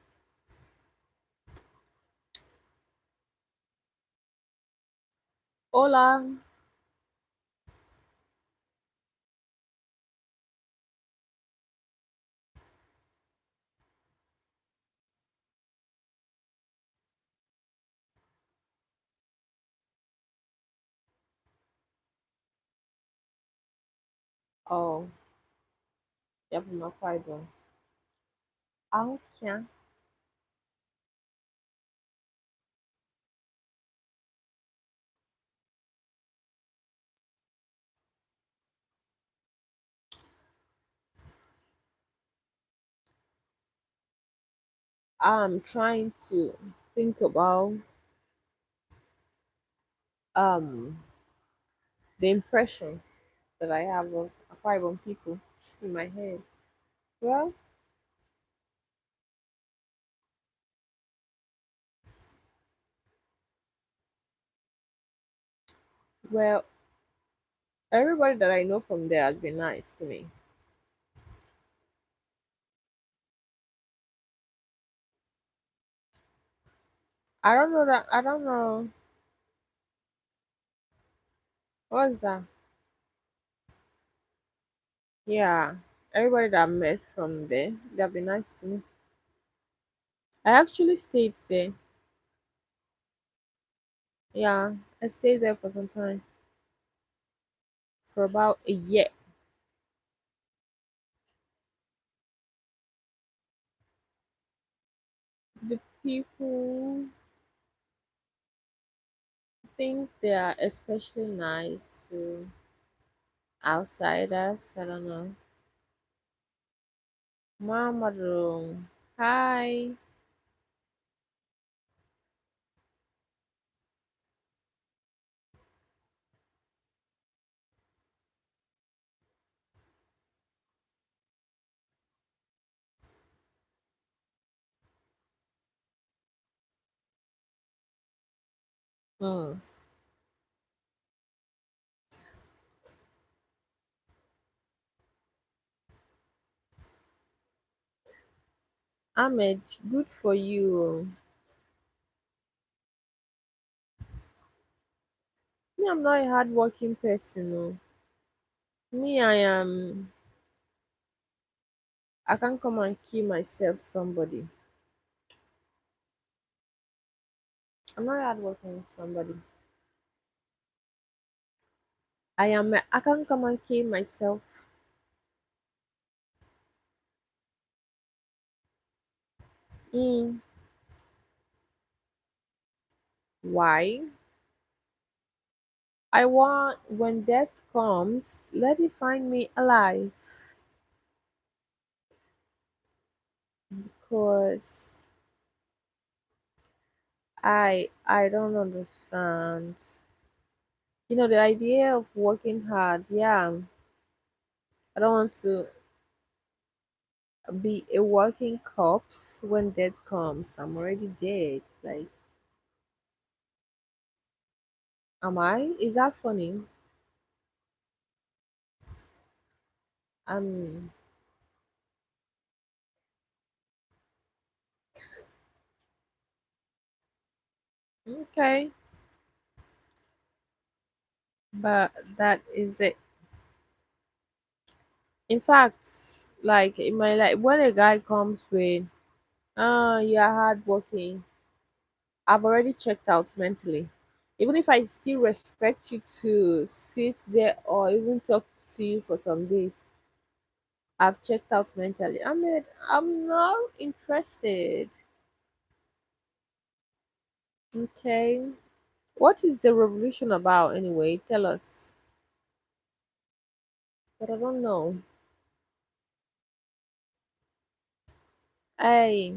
Hola. Oh, you're from Akwa Ibom. Okay. I'm trying to think about um the impression that I have of Akwa Ibom people in my head. Well, well, everybody that I know from there has been nice to me. I don't know that. I don't know what's that. Yeah, everybody that I met from there, they've been nice to me. I actually stayed there. Yeah, I stayed there for some time, for about a year. The people think they are especially nice to outsiders. I don't know. Mama, hi. Hmm. Ahmed, good for you. Me, I'm not a hardworking person. Oh. Me, I can't come and kill myself. Somebody. I'm not a hardworking somebody. I can't come and kill myself. Mm. Why? I want when death comes, let it find me alive. Cause I don't understand. You know, the idea of working hard, yeah. I don't want to be a working corpse when death comes. I'm already dead. Like, am I? Is that funny? Um, okay, but that is it. In fact, like in my life, when a guy comes with, you are hardworking, I've already checked out mentally. Even if I still respect you to sit there or even talk to you for some days, I've checked out mentally. I mean, I'm not interested. Okay. What is the revolution about anyway? Tell us. But I don't know. Hey,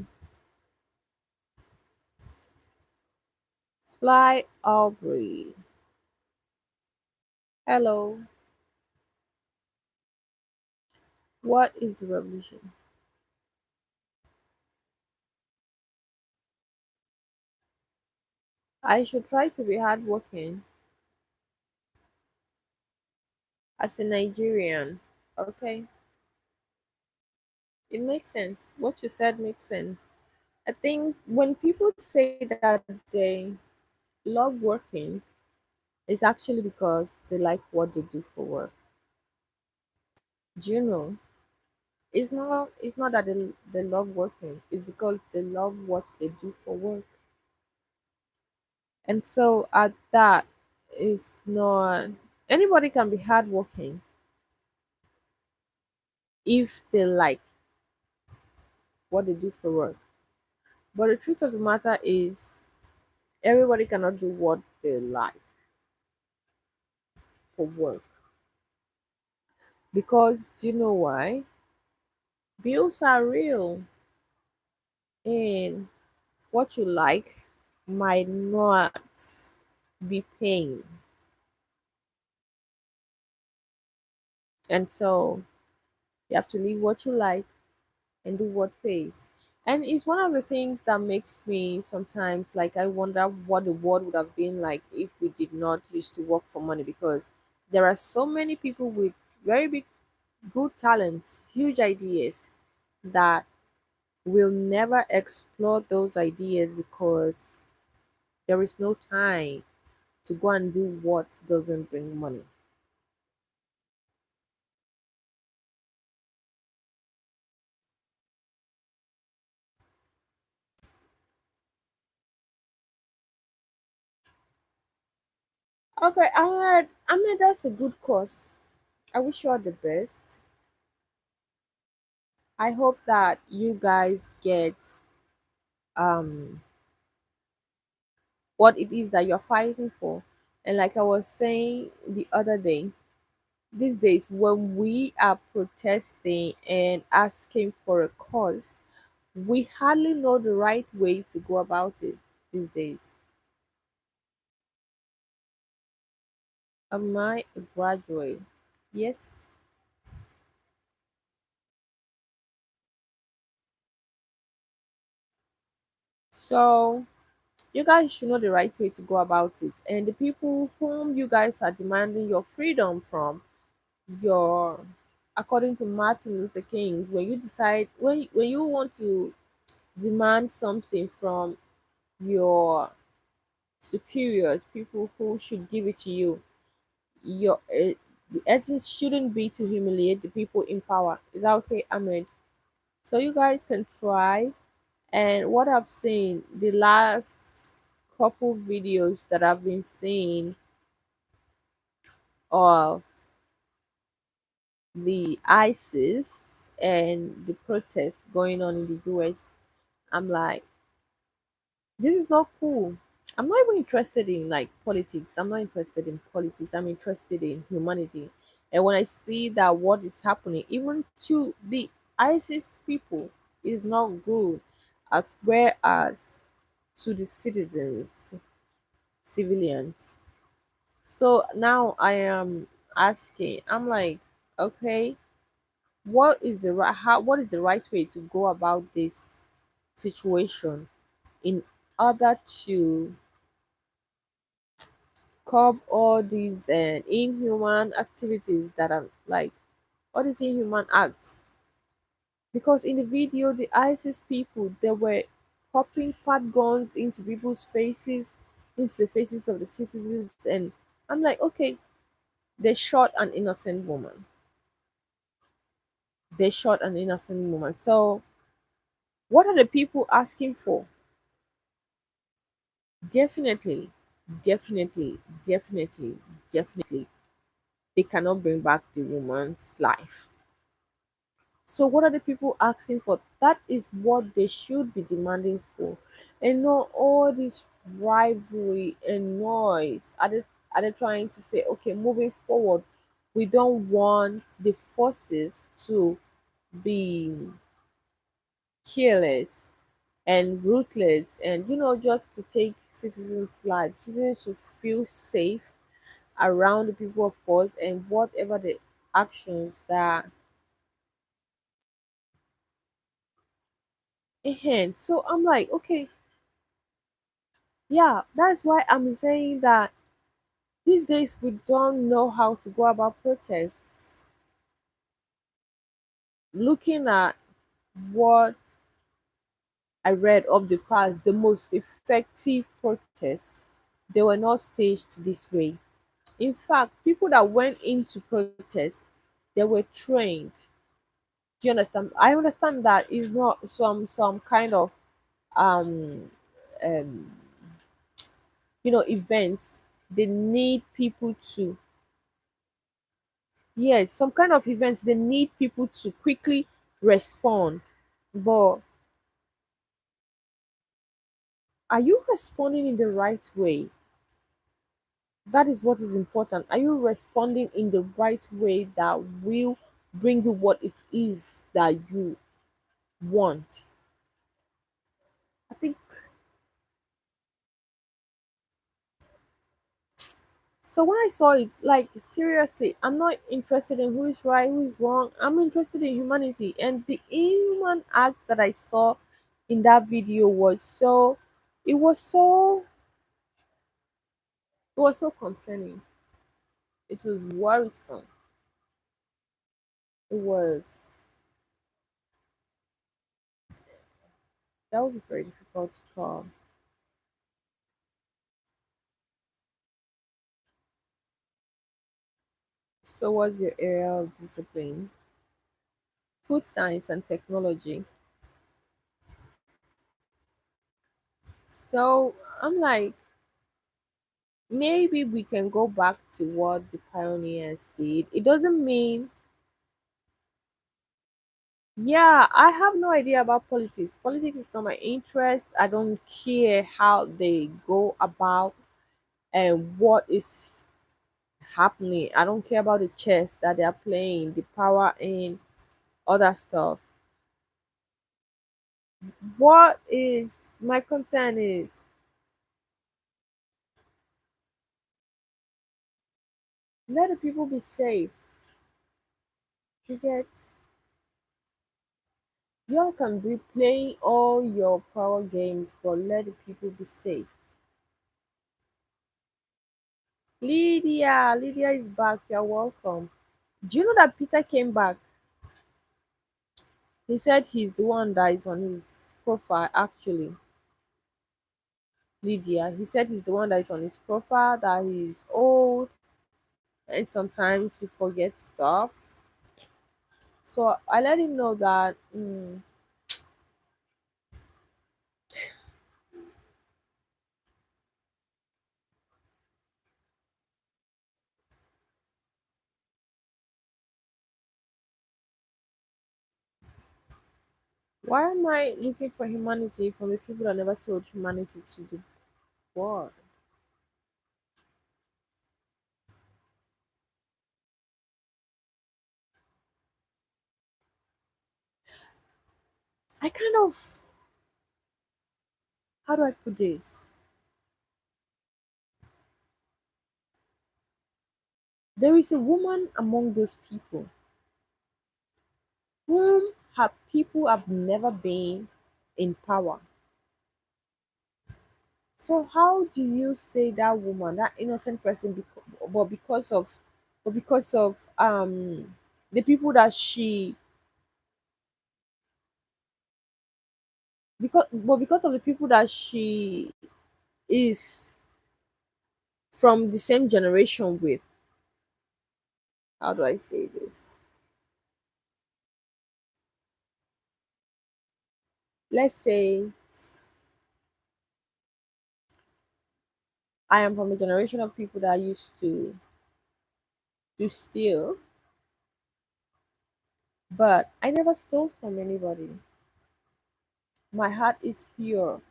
Fly Aubrey. Hello. What is the revolution? I should try to be hardworking as a Nigerian. Okay. It makes sense. What you said makes sense. I think when people say that they love working, it's actually because they like what they do for work. Do you know? It's not that they love working, it's because they love what they do for work. And so at that is not, anybody can be hardworking if they like what they do for work. But the truth of the matter is everybody cannot do what they like for work. Because do you know why? Bills are real, and what you like might not be paying. And so you have to leave what you like and do what pays. And it's one of the things that makes me sometimes like I wonder what the world would have been like if we did not used to work for money, because there are so many people with very big good talents, huge ideas that will never explore those ideas because there is no time to go and do what doesn't bring money. Okay, I mean that's a good course. I wish you all the best. I hope that you guys get um what it is that you're fighting for. And like I was saying the other day, these days when we are protesting and asking for a cause, we hardly know the right way to go about it these days. Am I a graduate? Yes. So you guys should know the right way to go about it. And the people whom you guys are demanding your freedom from, your according to Martin Luther King, when you decide when you want to demand something from your superiors, people who should give it to you, your the essence shouldn't be to humiliate the people in power. Is that okay, Ahmed? So you guys can try. And what I've seen, the last couple videos that I've been seeing of the ISIS and the protest going on in the US, I'm like, this is not cool. I'm not even interested in like politics. I'm not interested in politics. I'm interested in humanity. And when I see that what is happening, even to the ISIS people, is not good, as whereas to the citizens, civilians. So now I am asking, I'm like, okay, what is the right way to go about this situation in order to curb all these inhuman activities that are like all these inhuman acts? Because in the video, the ISIS people, they were popping fat guns into people's faces, into the faces of the citizens, and I'm like, okay, they shot an innocent woman. They shot an innocent woman. So what are the people asking for? Definitely, definitely, definitely, definitely, they cannot bring back the woman's life. So what are the people asking for? That is what they should be demanding for. And not all this rivalry and noise. Are they trying to say, okay, moving forward, we don't want the forces to be careless and ruthless and just to take citizens' lives. Citizens should feel safe around the people of force and whatever the actions that ahead. So I'm like, okay, yeah, that's why I'm saying that these days we don't know how to go about protests. Looking at what I read of the past, the most effective protests, they were not staged this way. In fact, people that went into protest, they were trained. Do you understand? I understand that is not some kind of um um events. They need people to, yes, some kind of events, they need people to quickly respond. But are you responding in the right way? That is what is important. Are you responding in the right way that will bring you what it is that you want? I think so. When I saw it, like, seriously, I'm not interested in who is right, who is wrong. I'm interested in humanity. And the inhuman act that I saw in that video was so, it was so, it was so concerning. It was worrisome. It was, that would be very difficult to call. So, what's your area of discipline? Food science and technology. So, I'm like, maybe we can go back to what the pioneers did. It doesn't mean, yeah, I have no idea about politics. Politics is not my interest. I don't care how they go about and what is happening. I don't care about the chess that they are playing, the power and other stuff. What is my concern is, let the people be safe. You get, y'all can be playing all your power games, but let the people be safe. Lydia is back. You're welcome. Do you know that Peter came back? He said he's the one that is on his profile, actually. Lydia. He said he's the one that is on his profile, that he's old, and sometimes he forgets stuff. So I let him know that, why am I looking for humanity from the people that never showed humanity to the world? I kind of how do I put this? There is a woman among those people whom have people have never been in power. So how do you say that woman, that innocent person, but because of the people that she because of the people that she is from the same generation with, how do I say this? Let's say I am from a generation of people that used to steal, but I never stole from anybody. My heart is pure.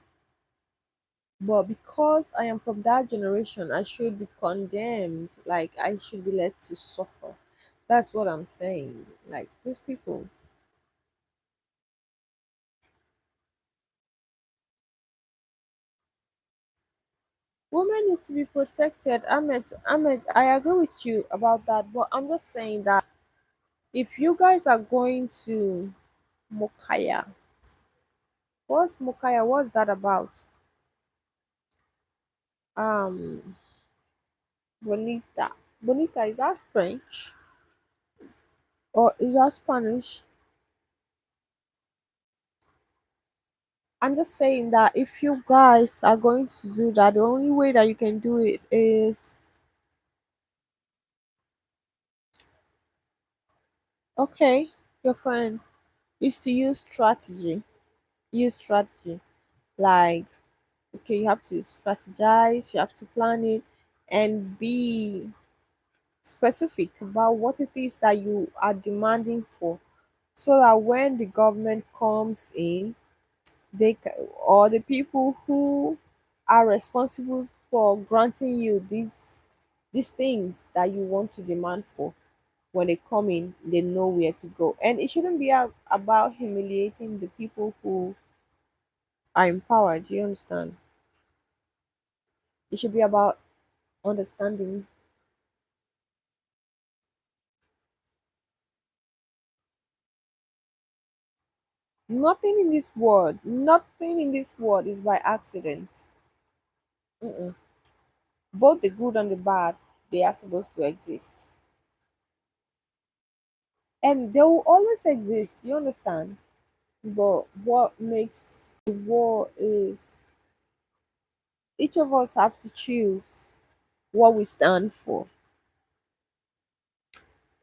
But because I am from that generation, I should be condemned. Like I should be let to suffer. That's what I'm saying. Like those people. Women need to be protected. Ahmed, I agree with you about that. But I'm just saying that if you guys are going to Mokaya, what's Mokaya? What's that about? Um Bonita. Bonita, is that French? Or is that Spanish? I'm just saying that if you guys are going to do that, the only way that you can do it is okay, your friend is to use strategy. Use strategy. Like, okay, you have to strategize, you have to plan it, and be specific about what it is that you are demanding for, so that when the government comes in, or the people who are responsible for granting you these things that you want to demand for, when they come in, they know where to go. And it shouldn't be about humiliating the people who are empowered. You understand? It should be about understanding. Nothing in this world is by accident. Mm-mm. Both the good and the bad, they are supposed to exist, and they will always exist. You understand? But what makes the war is each of us have to choose what we stand for.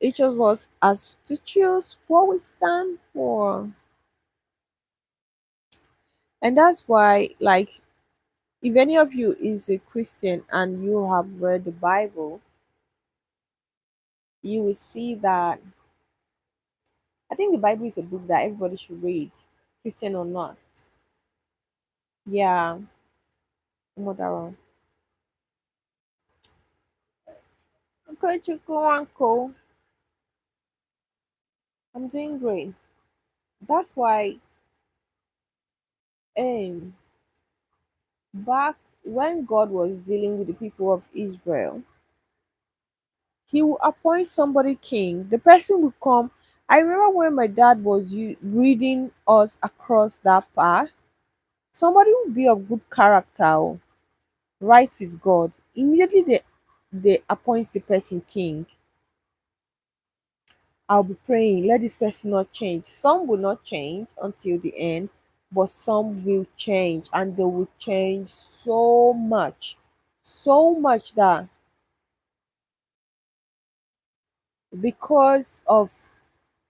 Each of us has to choose what we stand for. And that's why, like, if any of you is a Christian and you have read the Bible, you will see that I think the Bible is a book that everybody should read, Christian or not. Yeah, Modaro. Okay, Chuku Uncle. I'm doing great. That's why um back when God was dealing with the people of Israel, he will appoint somebody king. The person will come. I remember when my dad was reading us across that path. Somebody will be of good character, oh, right with God. Immediately they appoint the person king. I'll be praying, let this person not change. Some will not change until the end, but some will change, and they will change so much. So much that because of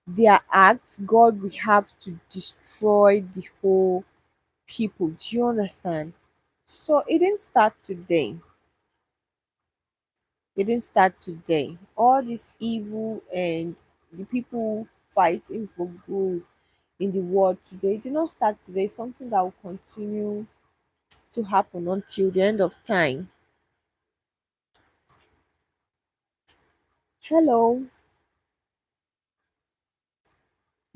their acts, God will have to destroy the whole people. Do you understand? So it didn't start today. It didn't start today. All this evil and the people fighting for good in the world today did not start today. Something that will continue to happen until the end of time. Hello,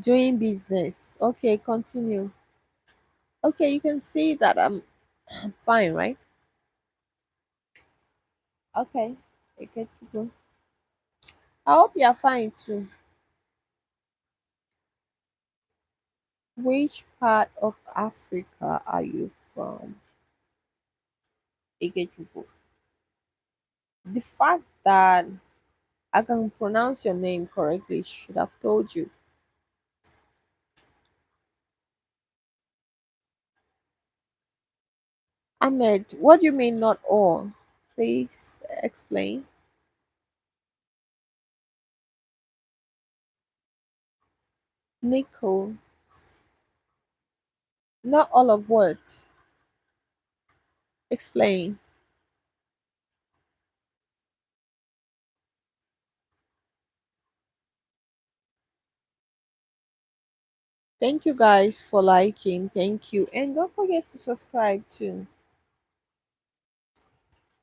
doing business. Okay, continue. Okay, you can see that. Fine, right? Okay. Okay, people. I hope you're fine too. Which part of Africa are you from? Ikechukwu. The fact that I can pronounce your name correctly should have told you. Ahmed, what do you mean not all? Please explain. Nico, not all of what? Explain. Thank you guys for liking. Thank you. And don't forget to subscribe too.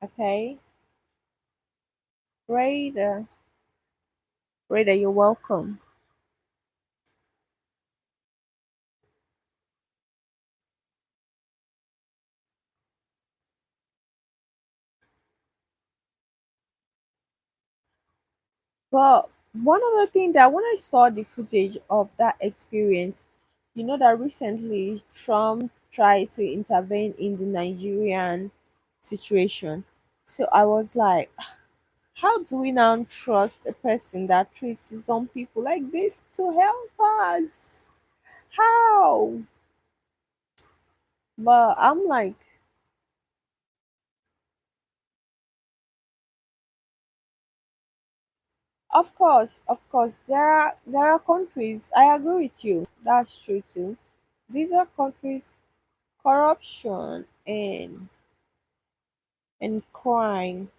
Okay? Raider. Raider, you're welcome. But one other thing that when I saw the footage of that experience, you know that recently Trump tried to intervene in the Nigerian situation. So I was like, how do we now trust a person that treats some people like this to help us? How? But I'm like, of course, there are countries. I agree with you. That's true too. These are countries corruption and crime.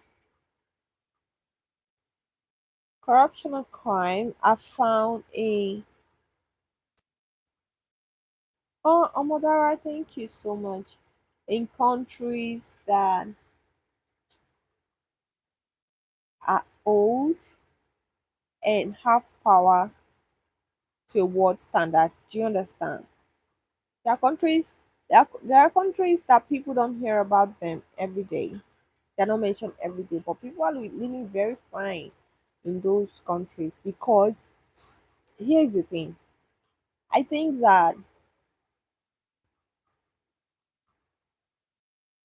Corruption and crime are found in Amodara, thank you so much. In countries that are old and have power to a world standards. Do you understand? There are countries there are countries that people don't hear about them every day. They're not mentioned every day, but people are living very fine in those countries because here's the thing. I think that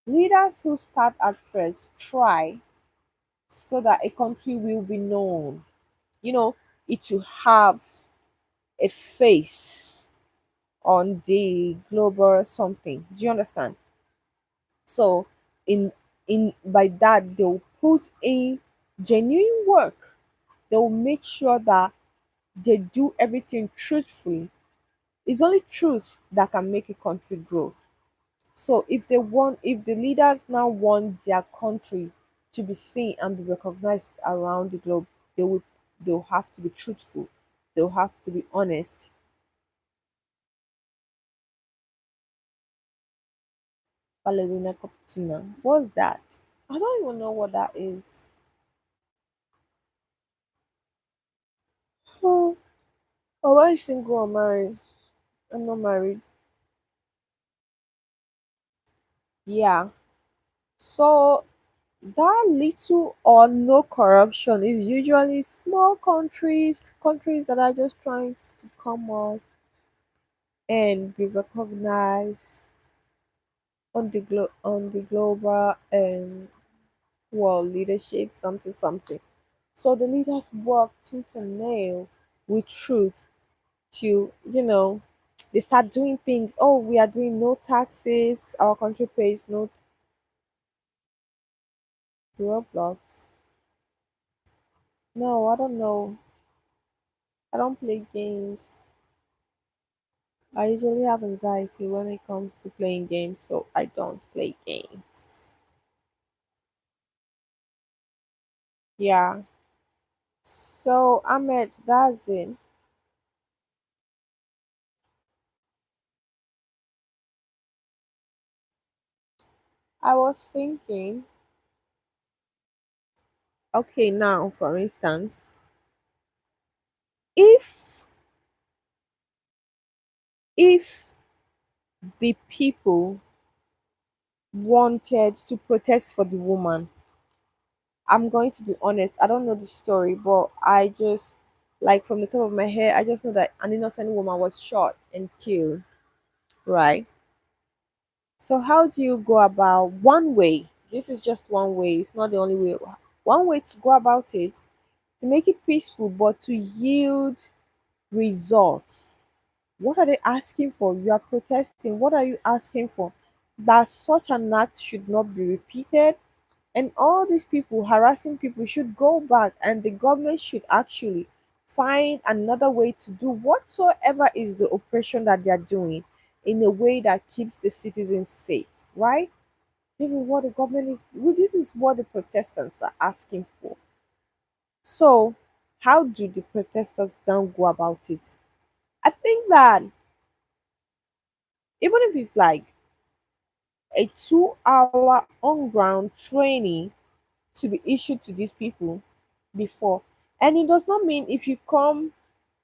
leaders who start at first try so that a country will be known. You know, it will have a face on the global something. Do you understand? So in by that they'll put in genuine work. They'll make sure that they do everything truthfully. It's only truth that can make a country grow. So if the leaders now want their country to be seen and be recognized around the globe, they will they'll have to be truthful. They'll have to be honest. Ballerina cappuccino. What's that? I don't even know what that is. Oh, am I single or married? I'm not married. Yeah. So that little or no corruption is usually small countries that are just trying to come up and be recognized on the global world leadership, something something. So the leaders work tooth and nail with truth to, they start doing things. Oh, we are doing no taxes. Our country pays no Roblox. No, I don't know. I don't play games. I usually have anxiety when it comes to playing games, so I don't play games. Yeah. So Ahmed, that's it. I was thinking, okay, now for instance, if if the people wanted to protest for the woman. I'm going to be honest, I don't know the story, but I just, like, from the top of my head, I just know that an innocent woman was shot and killed, right? So, how do you go about one way? This is just one way, it's not the only way. One way to go about it to make it peaceful, but to yield results. What are they asking for? You are protesting. What are you asking for? That such an act should not be repeated. And all these people harassing people should go back, and the government should actually find another way to do whatsoever is the oppression that they are doing in a way that keeps the citizens safe, right? This is what the government is, well, this is what the protestants are asking for. So, how do the protesters now go about it? I think that even if it's like a 2 hour on ground training to be issued to these people before, and it does not mean if you come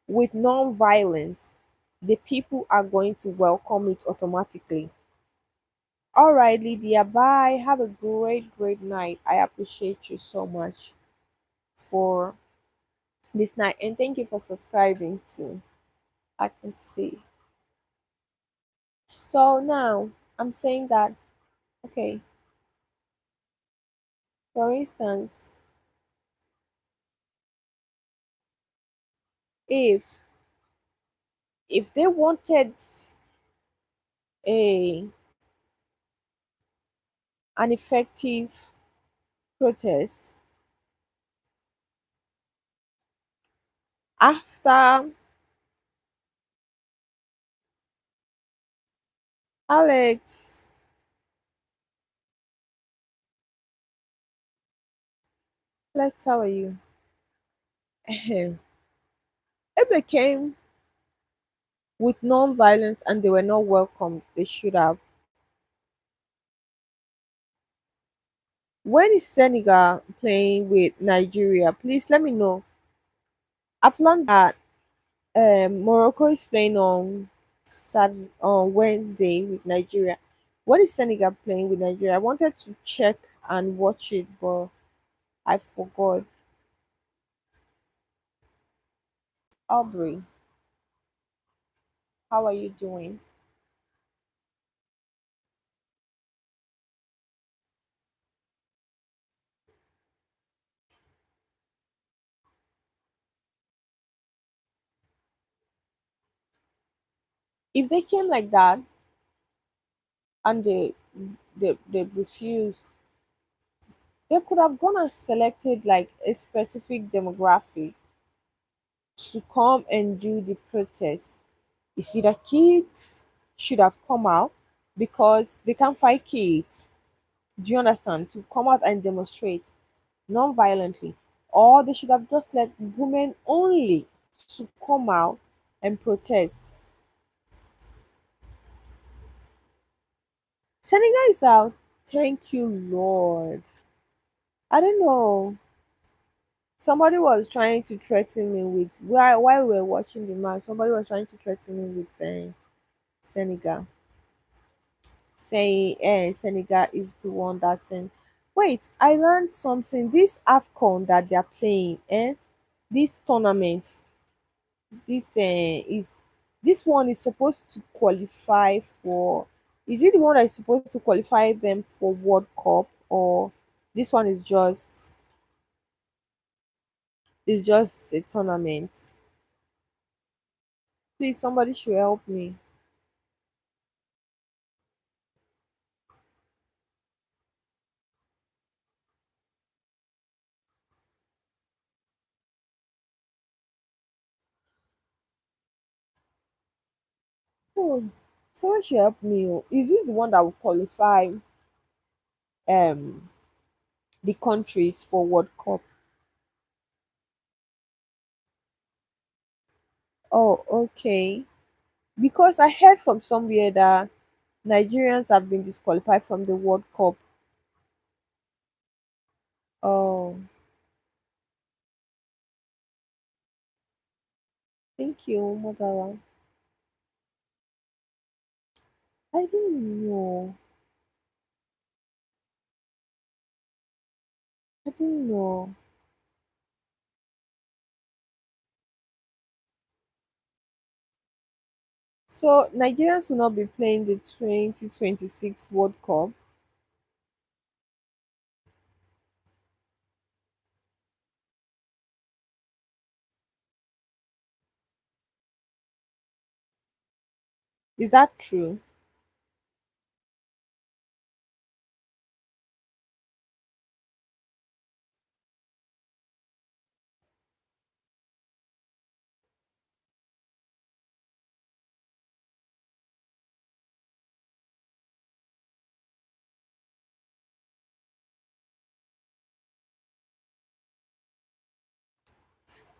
with non-violence, the people are going to welcome it automatically. All right, Lydia, bye. Have a great night. I appreciate you so much for this night, and thank you for subscribing too. I can see. So now I'm saying that, okay, for instance, if they wanted a an effective protest after Alex, how are you? Ahem. If they came with non-violence and they were not welcome, they should have. When is Senegal playing with Nigeria? Please let me know. I've learned that Morocco is playing on on Wednesday with Nigeria. What is Senegal playing with Nigeria? I wanted to check and watch it, but I forgot. Aubrey, how are you doing? If they came like that and they refused, they could have gone and selected like a specific demographic to come and do the protest. You see, the kids should have come out because they can't fight kids. Do you understand? To come out and demonstrate non-violently, or they should have just let women only to come out and protest. Senegal is out. Thank you, Lord. I don't know. Somebody was trying to threaten me with while we were watching the match. Somebody was trying to threaten me with Senegal, saying Senegal is the one that sent. Wait, I learned something. This Afcon that they are playing, this tournament, is this one is supposed to qualify for. Is it the one that is supposed to qualify them for World Cup, or this one is just a tournament? Please, somebody should help me. Oh, someone should help me. Oh. Is it the one that will qualify um the countries for World Cup? Oh, okay. Because I heard from somewhere that Nigerians have been disqualified from the World Cup. Oh, thank you, Mogara. I don't know. I didn't know. So Nigerians will not be playing the 2026 World Cup. Is that true?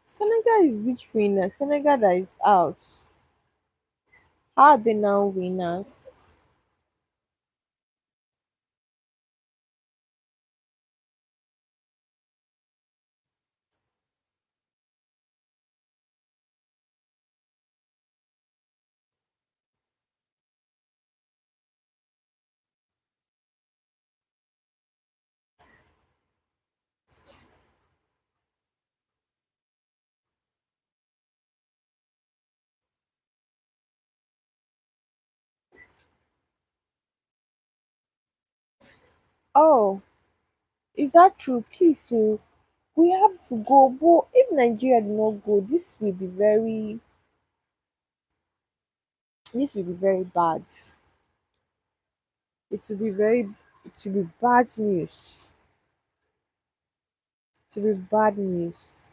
Senegal is which winner? Senegal that is out. How are they now winners? Oh, is that true? Please, so we have to go. But if Nigeria do not go, this will be very bad. It will be very it will be bad news. It will be bad news.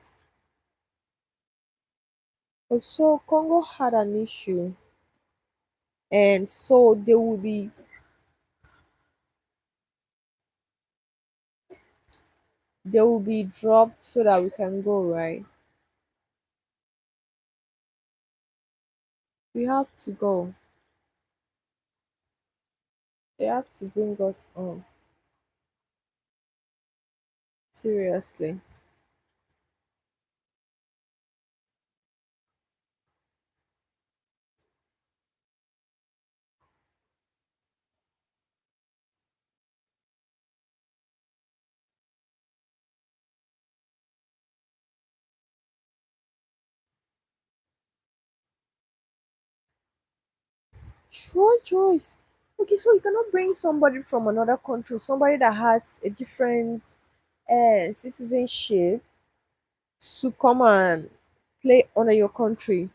Also, Congo had an issue, and so they will be dropped so that we can go, right? We have to go. They have to bring us on. Seriously. Sure choice. Okay, so you cannot bring somebody from another country, somebody that has a different citizenship to come and play under your country.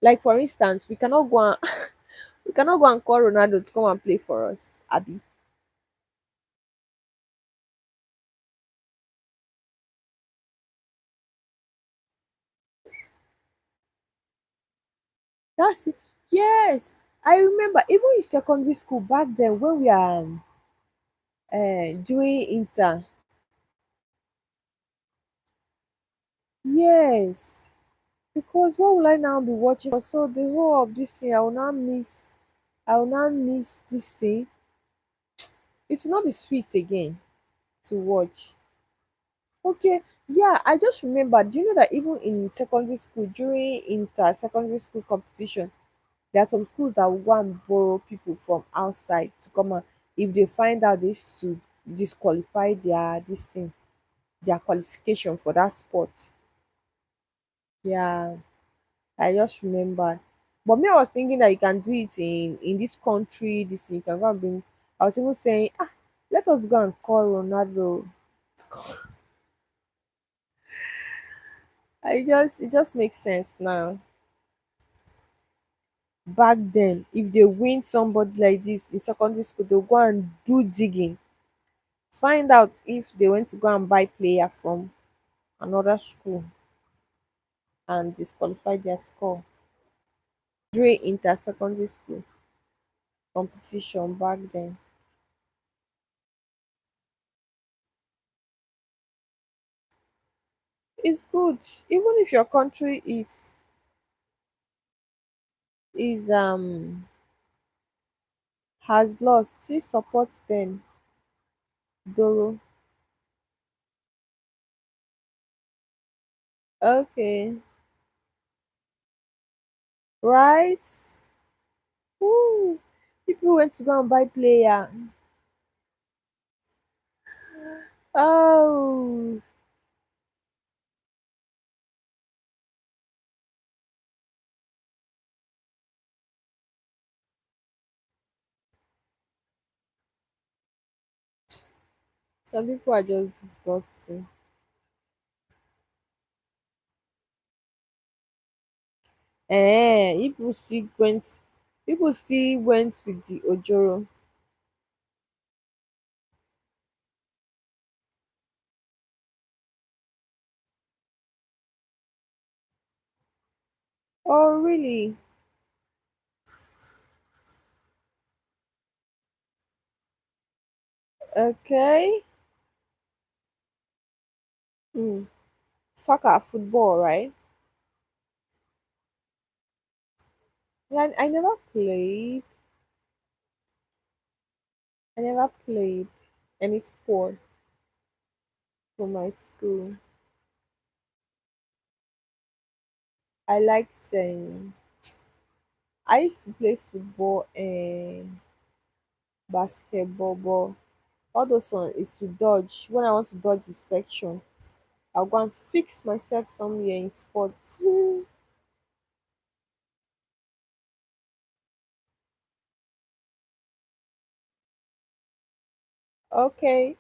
Like for instance, we cannot go and call Ronaldo to come and play for us. Abby. That's it. Yes. I remember even in secondary school back then when we are doing inter. Yes. Because what will I now be watching? So the whole of this thing I will now miss this thing. It will not be sweet again to watch. Okay, yeah, I just remember. Do you know that even in secondary school, during inter secondary school competition, there are some schools that will go and borrow people from outside to come and if they find out this to disqualify their qualification for that sport. Yeah, I just remember. But me, I was thinking that you can do it in this country. This thing you can go and bring. I was even saying, let us go and call Ronaldo. I just it just makes sense now. Back then, if they win somebody like this in secondary school, they'll go and do digging, find out if they went to go and buy player from another school and disqualify their score during inter secondary school competition back then. It's good even if your country is has lost, still support them. Doro. Okay. Right? Woo. People went to go and buy player. Oh, some people are just disgusting. People still went with the Ojoro. Oh, really? Okay. Hmm. Soccer, football, right? Yeah, I never played. I never played any sport for my school. I liked I used to play football and basketball, but all those one is to dodge. When I want to dodge inspection, I'll go and fix myself somewhere in sports. Okay.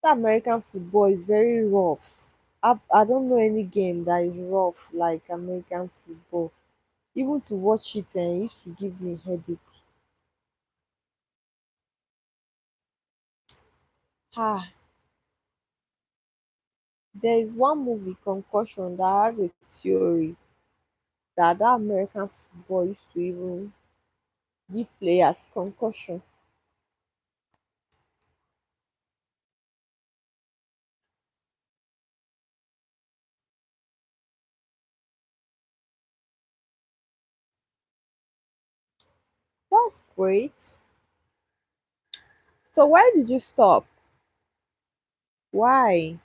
That American football is very rough. I don't know any game that is rough like American football. Even to watch it and used to give me headache. Ah, there is one movie, Concussion, that has a theory that American football used to even give players concussion. That's great. So why did you stop? Why?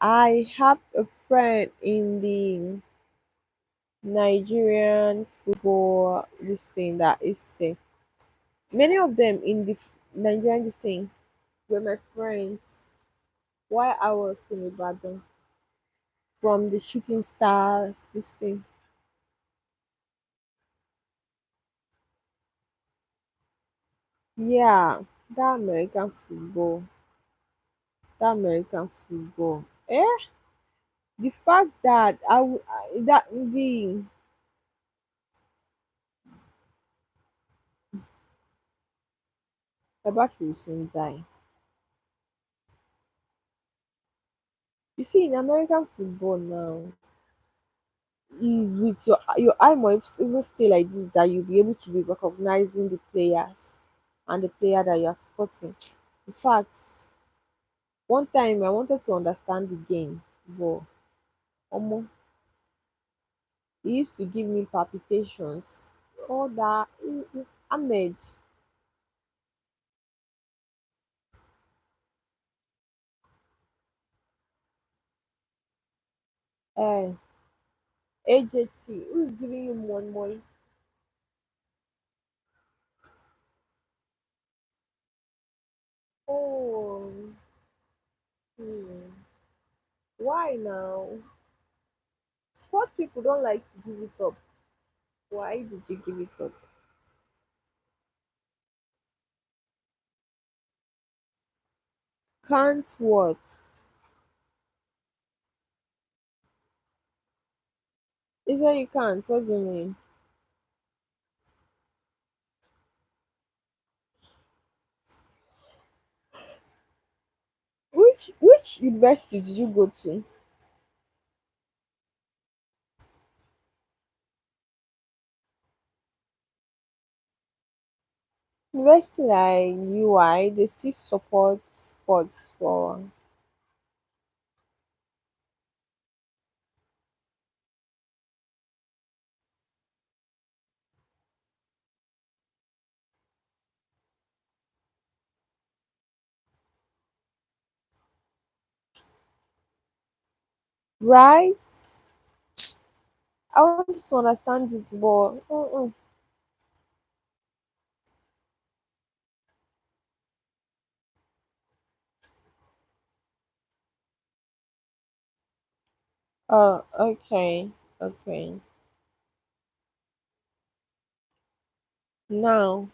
I have a friend in the Nigerian football this thing that is many of them in the Nigerian this thing were my friends while I was in Ibadan from the shooting stars this thing. Yeah, that American football. That American football. Eh? The fact that that the my battery will soon die. You see, in American football now, is with your eye might even stay like this that you'll be able to be recognizing the players and the player that you are supporting. In fact, one time I wanted to understand the game, but almost it used to give me palpitations. All that Ahmed, uh, AJT, who is giving you one more? Oh, hmm. Why now? Sport people don't like to give it up. Why did you give it up? Can't what? You say you can't. What do you mean? Which university did you go to? University like UI, they still support sports for right. I want to understand it, but Oh, okay. Okay. Now,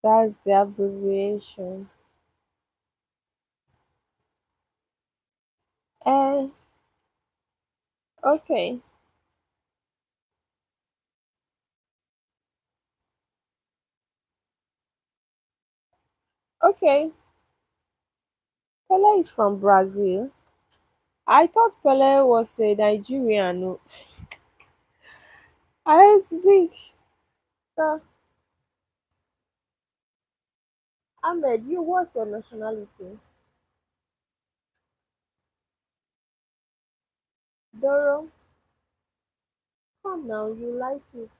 that's the abbreviation. Eh, okay. Okay. Pele is from Brazil. I thought Pele was a Nigerian. No. I used to think, uh, Ahmed, you what's your nationality? Doro, come now, you like it.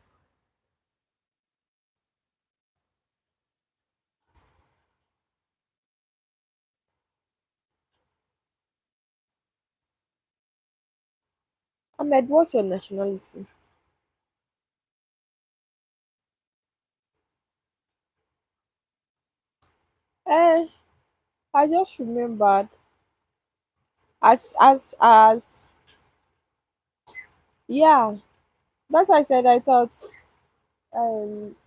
Ahmed, what's your nationality? Eh, I just remembered. As yeah, that's why I said I thought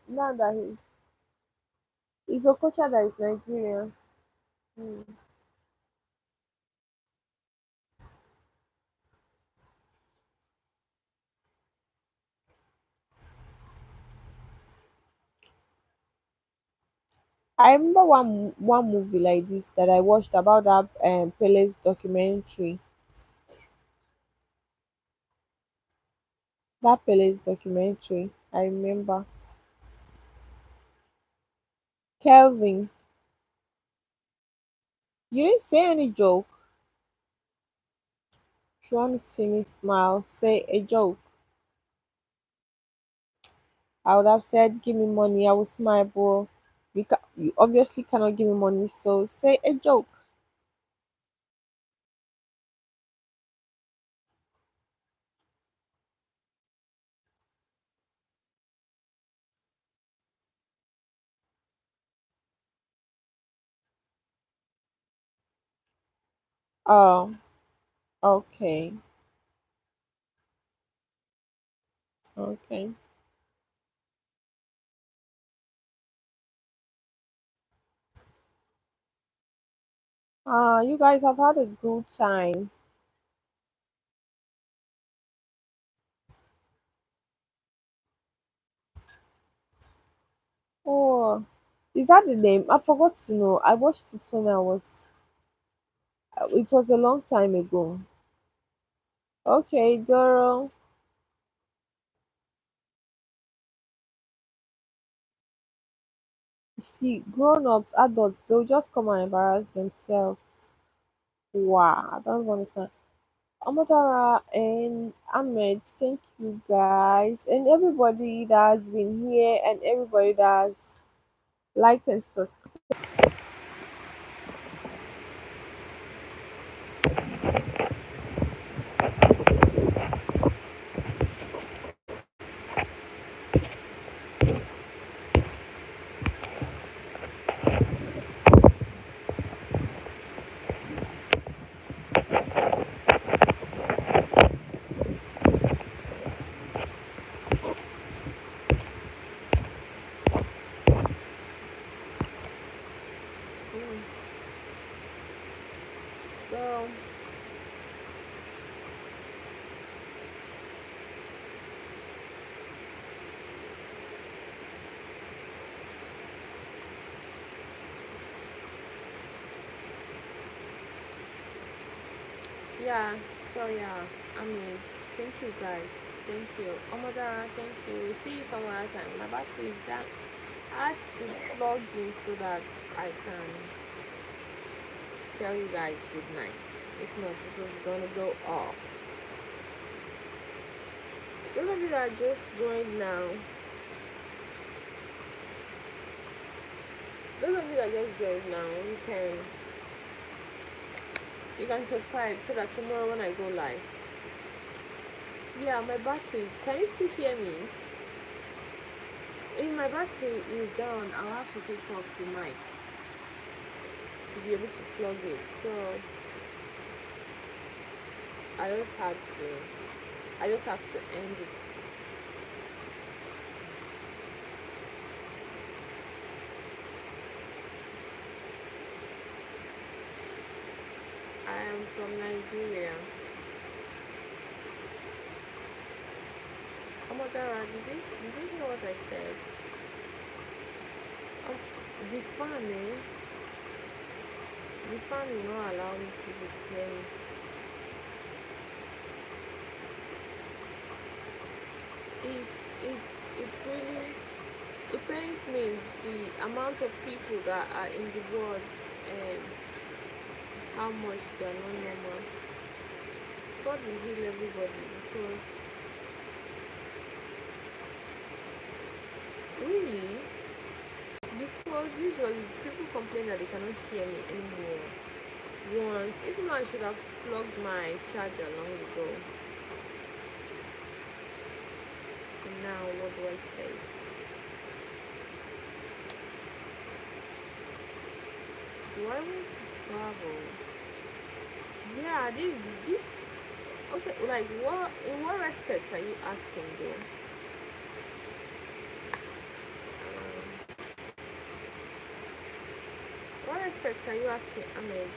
now that he's Okocha that is Nigerian. Hmm. I remember one movie like this that I watched about that Pele's documentary. That Pele's documentary. I remember. Kelvin, you didn't say any joke. If you want to see me smile, say a joke. I would have said, "Give me money." I will smile, but you obviously cannot give me money, so say a joke. Oh, okay, okay. You guys have had a good time. Oh, is that the name? I forgot to know. I watched it when I was. It was a long time ago. Okay, Doro. You see, grown-ups, adults, they'll just come and embarrass themselves. Wow, I don't understand. Amatara and Ahmed, thank you guys, and everybody that has been here, and everybody that has liked and subscribed. So yeah, yeah, I mean, thank you guys. Thank you. Omadara, thank you. See you some other time. My battery is down. I had to plug in so that I can tell you guys good night. If not, this is gonna go off. Those of you that just joined now, those of you that just joined now, you can subscribe so that tomorrow when I go live. Yeah, my battery. Can you still hear me? If my battery is down, I'll have to take off the mic to be able to plug it. So I just have to. I just have to end it. I am from Nigeria. Oh my god, did you hear what I said? Um, the fan, eh? The fan will not allow me people to hear me. It, it, it really, it pains me the amount of people that are in the world and how much they are not normal. God will heal everybody because really, because usually people complain that they cannot hear me anymore. Once, even though I should have plugged my charger long ago. And now, what do I say? Do I want to travel? Yeah, this. Okay, like what? In what respect are you asking, though? What respect are you asking, Ahmed?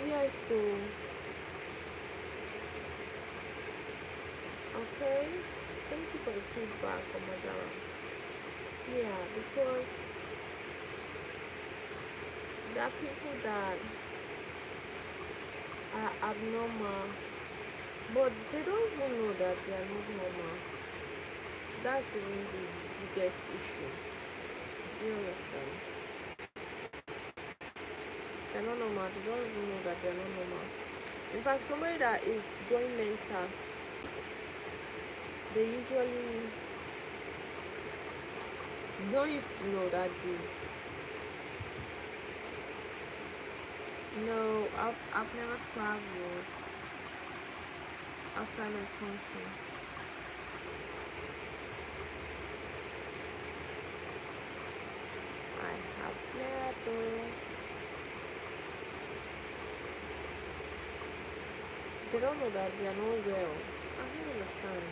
Yes, so okay. Thank you for the feedback, Omadara. Yeah, because there are people that are abnormal, but they don't even know that they are not normal. That's even the biggest issue. Do you understand? They're not normal. They don't even know that they're not normal. In fact, somebody that is going mental, they usually don't used to know that they. No, I've never traveled outside my country. I have never. They don't know that they are not well. I don't understand.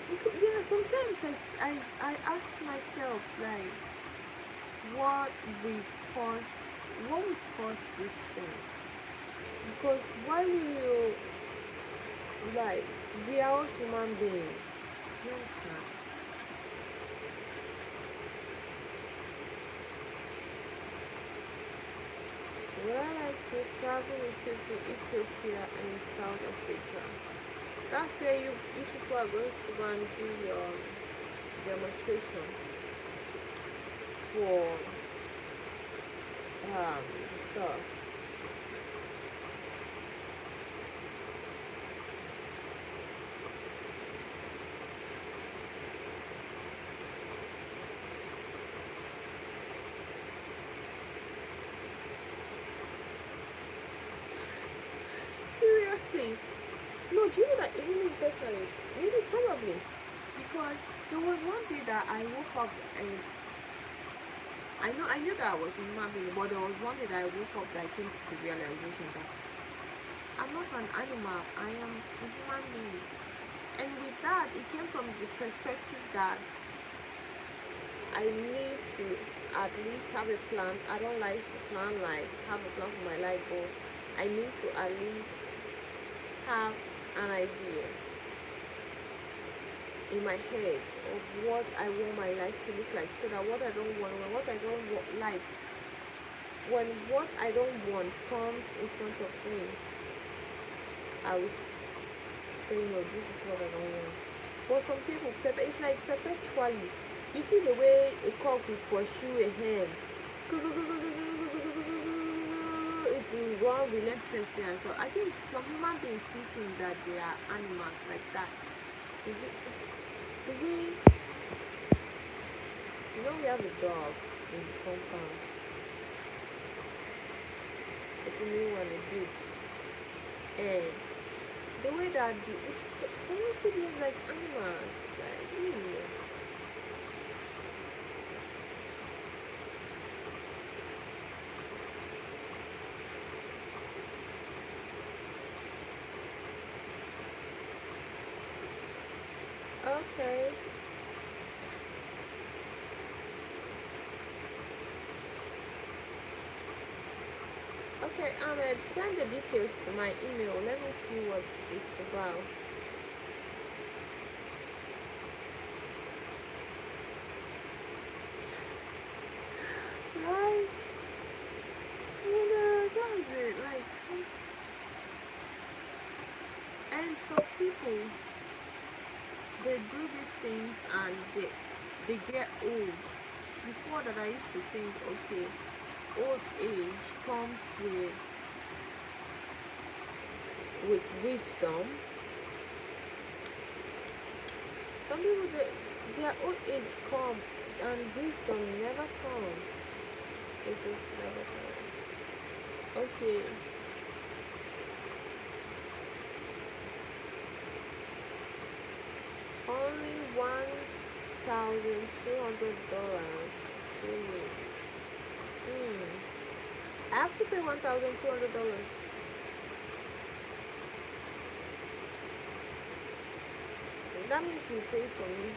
Because, yeah, sometimes I ask myself like, what will cause what will cause this thing? Because why will you like we are all human beings? Do you understand? Would I like to travel with you to Ethiopia and South Africa? That's where you people are going to go and do your demonstration for stuff. Seriously. No, do you know that even me personally, maybe probably because there was one day that I woke up and I knew that I was a human being, but there was one day that I woke up that I came to the realization that I'm not an animal, I am a human being. And with that, it came from the perspective that I need to at least have a plan. I don't like to plan like have a plan for my life, but I need to at least have an idea in my head of what I want my life to look like, so that what I don't want, what I don't want, like when what I don't want comes in front of me, I will say no, this is what I don't want. But some people, it's like perpetually. You see the way a cock will pursue a hen. It will run relentlessly, and so I think some human beings still think that they are animals like that. Do we, do we, we have a dog in the compound. It's a new one, a big. And the way that it's supposed to behave like animals. Like, ew. Okay. Okay, Ahmed, send the details to my email. Let me see what it's about. Right? That's it. Like, and some people, they do these things and they get old. Before that, I used to think, okay, old age comes with wisdom. Some people, their old age come and wisdom never comes. It just never comes. Okay, only $1,200. 2 weeks. I have to pay $1,200. That means you pay for me.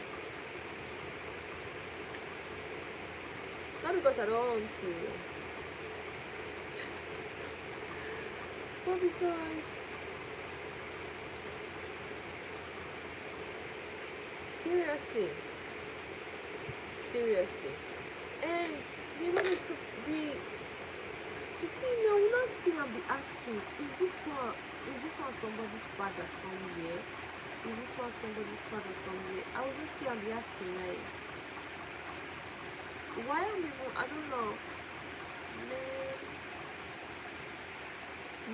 Not because I don't want to, but because seriously, seriously, and they want to be. The thing I will not still and be asking, is this one somebody's father somewhere? Is this one somebody's father somewhere? I will just still and be asking like, why am even, I don't know. Men,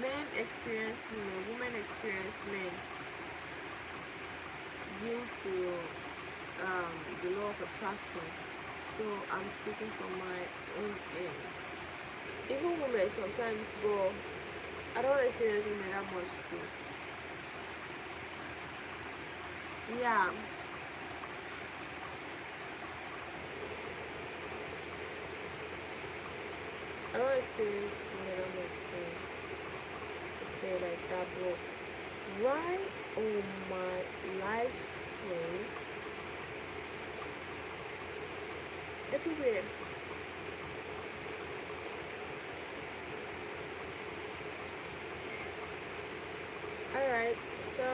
men experience women, women experience men due to the law of attraction. So I'm speaking from my own end. Even women sometimes go. I don't experience women that much too. Yeah, I don't experience women that much too. To say like that, but why on my live stream everywhere? All right, so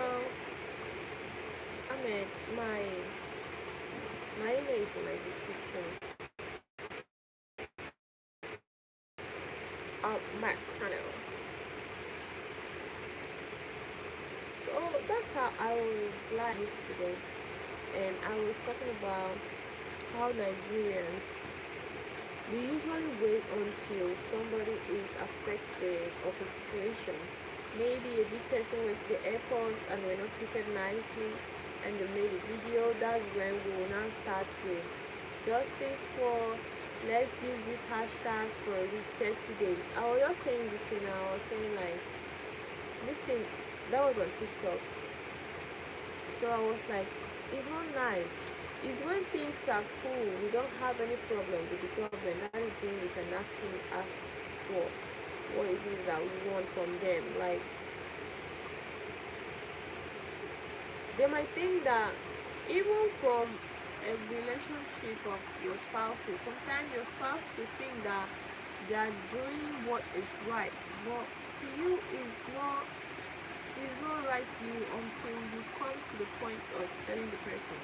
I mean my email is in my description of my channel. So that's how I was live yesterday, and I was talking about how Nigerians, we usually wait until somebody is affected of a situation. Maybe a big person went to the airport and were not treated nicely, and they made a video. That's when we will now start with justice for, let's use this hashtag for a week, 30 days. I was just saying this thing, I was saying like, this thing that was on TikTok. So I was like, it's not nice. It's when things are cool, we don't have any problem with the government. That is when we can actually ask for what it is that we want from them. Like, they might think that even from a relationship of your spouses, sometimes your spouse will think that they are doing what is right, but to you is not right to you until you come to the point of telling the person,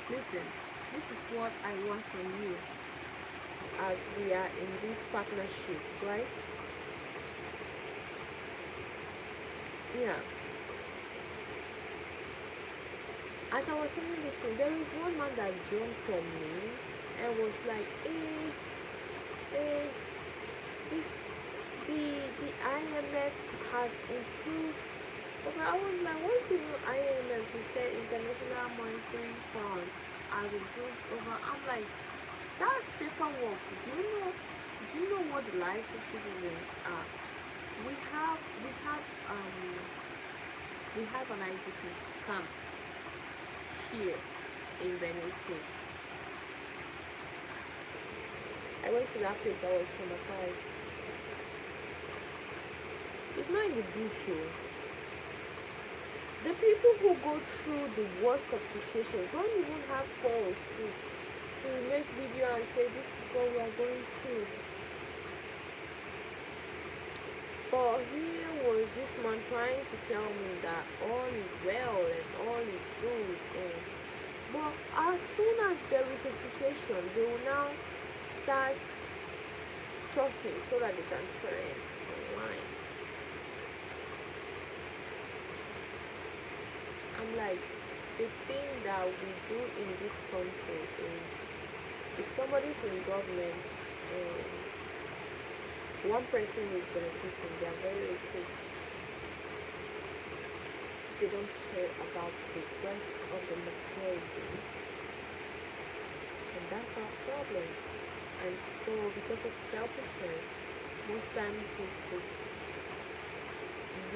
listen, this is what I want from you as we are in this partnership, right? Yeah. As I was saying this thing, there is one man that jumped on me and was like, this the IMF has improved Okay, I was like, what's the new IMF? They said International Monetary Funds has improved over. I'm like, that's paperwork. Do you know what the lives of citizens are? We have we have um we have an IDP camp here in Benin State. I went to that place. I was traumatized. It's not in the bush, oh. The people who go through the worst of situations don't even have calls to make video and say this is what we are going through. But here was this man trying to tell me that all is well and all is good. But as soon as there is a situation, they will now start talking so that they can trend online. I'm like, the thing that we do in this country is if somebody's in government and one person is benefiting, they are very okay. They don't care about the rest of the majority, and that's our problem. And so, because of selfishness, most times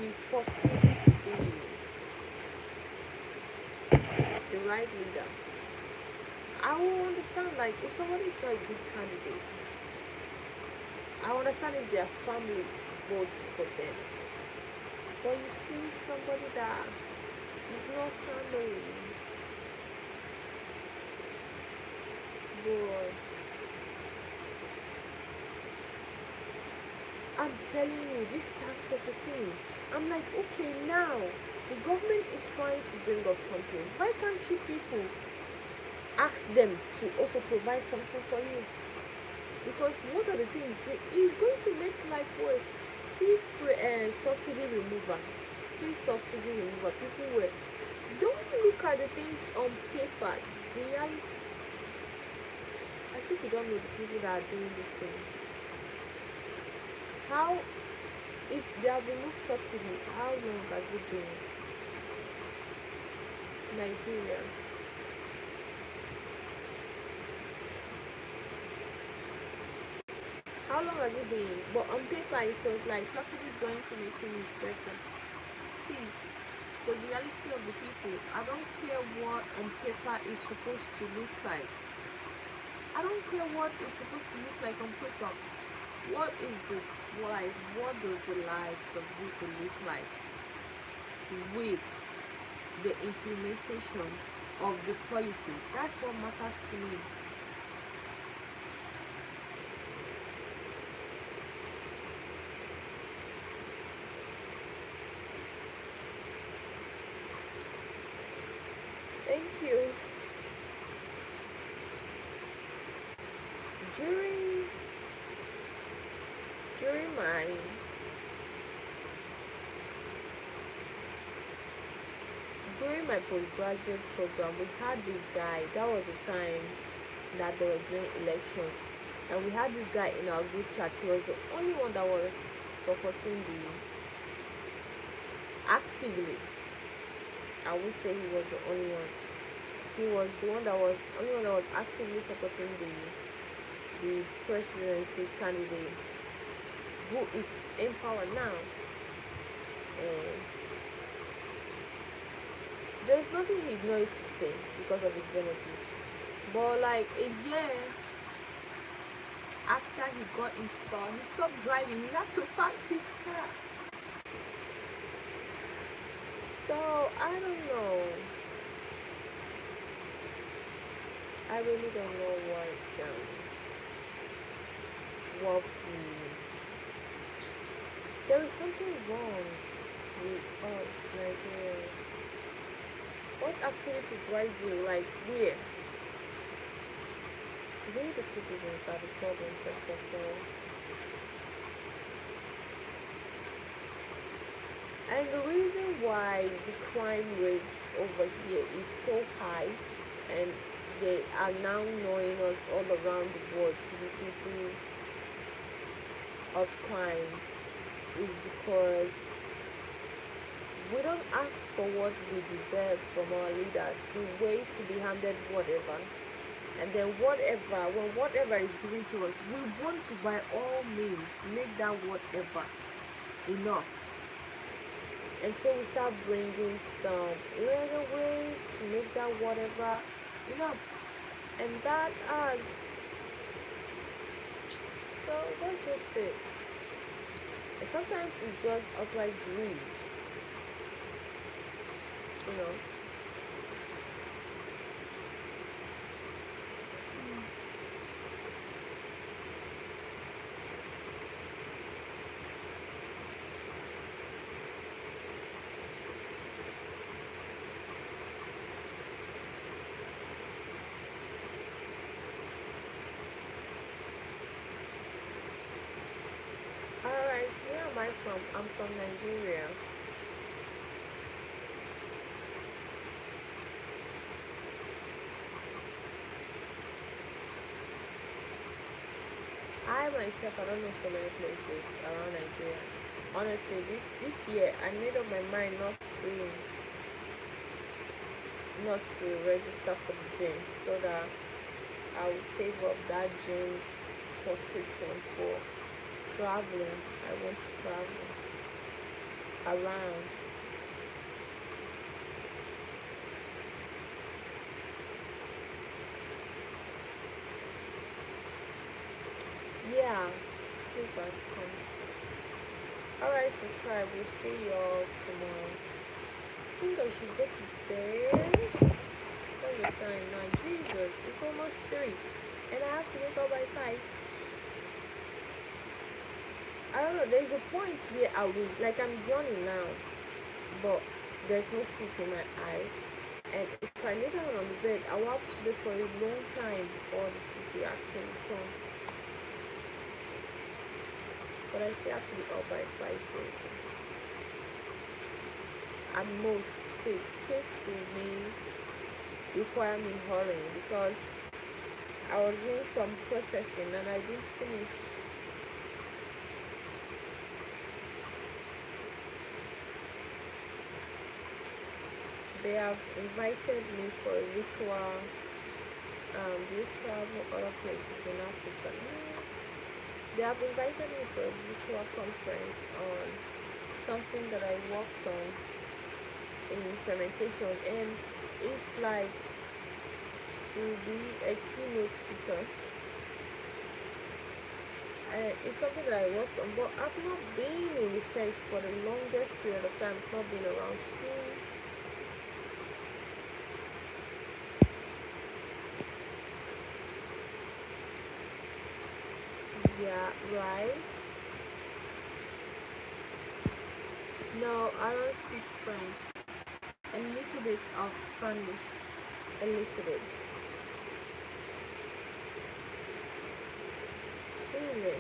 we forfeit the right leader. I will understand, like, if somebody is not a good candidate, I understand if their family votes for them. But you see somebody that is not family, boy, I'm telling you, this tax of a thing. I'm like, okay, now the government is trying to bring up something. Why can't you people ask them to also provide something for you? Because what are the things is going to make life worse? See, subsidy remover, see subsidy remover. People were don't look at the things on paper. Reality, as if you don't know the people that are doing these things. How if they have removed subsidy? How long has it been? Nigeria. How long has it been? But on paper, it was like subsidy is going to make things better. See, the reality of the people. I don't care what on paper is supposed to look like. I don't care what it's supposed to look like on paper. What is the life? What does the lives of people look like with the implementation of the policy? That's what matters to me. Thank you. During during my during my postgraduate program, we had this guy. That was the time that they were doing elections, and we had this guy in our group chat. He was the only one that was supporting the actively. I would say he was the only one. He was the one that was only one that was actively supporting the presidency candidate who is in power now. And there's nothing he knows to say because of his benefit. But like a year after he got into power, he stopped driving. He had to park his car. So I don't know. I really don't know what there is something wrong with us, Nigeria. What activity do I do? Like where? We the citizens are the problem first of all. And the reason why the crime rate over here is so high and they are now knowing us all around the world to be people of crime is because We don't ask for what we deserve from our leaders. We wait to be handed whatever. And then whatever is given to us, we want to by all means make that whatever enough. And so we start bringing some illegal ways to make that whatever enough. And that has, so that's just it. And sometimes it's just upright greed, you know. Alright, where am I from? I'm from Nigeria. I myself, I don't know so many places around Nigeria. Honestly, this year I made up my mind not to register for the gym so that I will save up that gym subscription for traveling. I want to travel around. Yeah, sleep has come. Alright, subscribe. We'll see y'all tomorrow. I think I should go to bed. What's the time now? Jesus, it's almost 3. And I have to wake up by 5. I don't know, there's a point where I was like I'm yawning now, but there's no sleep in my eye. And if I lay down on the bed, I will have to wait for a long time before the sleep will actually come. But I still have to be up by 5 at most 6. 6 will require me hurrying because I was doing some processing and I didn't finish. They have invited me for a ritual. Do you travel other places in Africa? No. They have invited me for a ritual conference on something that I worked on in fermentation, and it's like to be a keynote speaker. It's something that I worked on, but I've not been in research for the longest period of time. I've not been around school. Yeah, right. No, I don't speak French. A little bit of Spanish. A little bit. Really.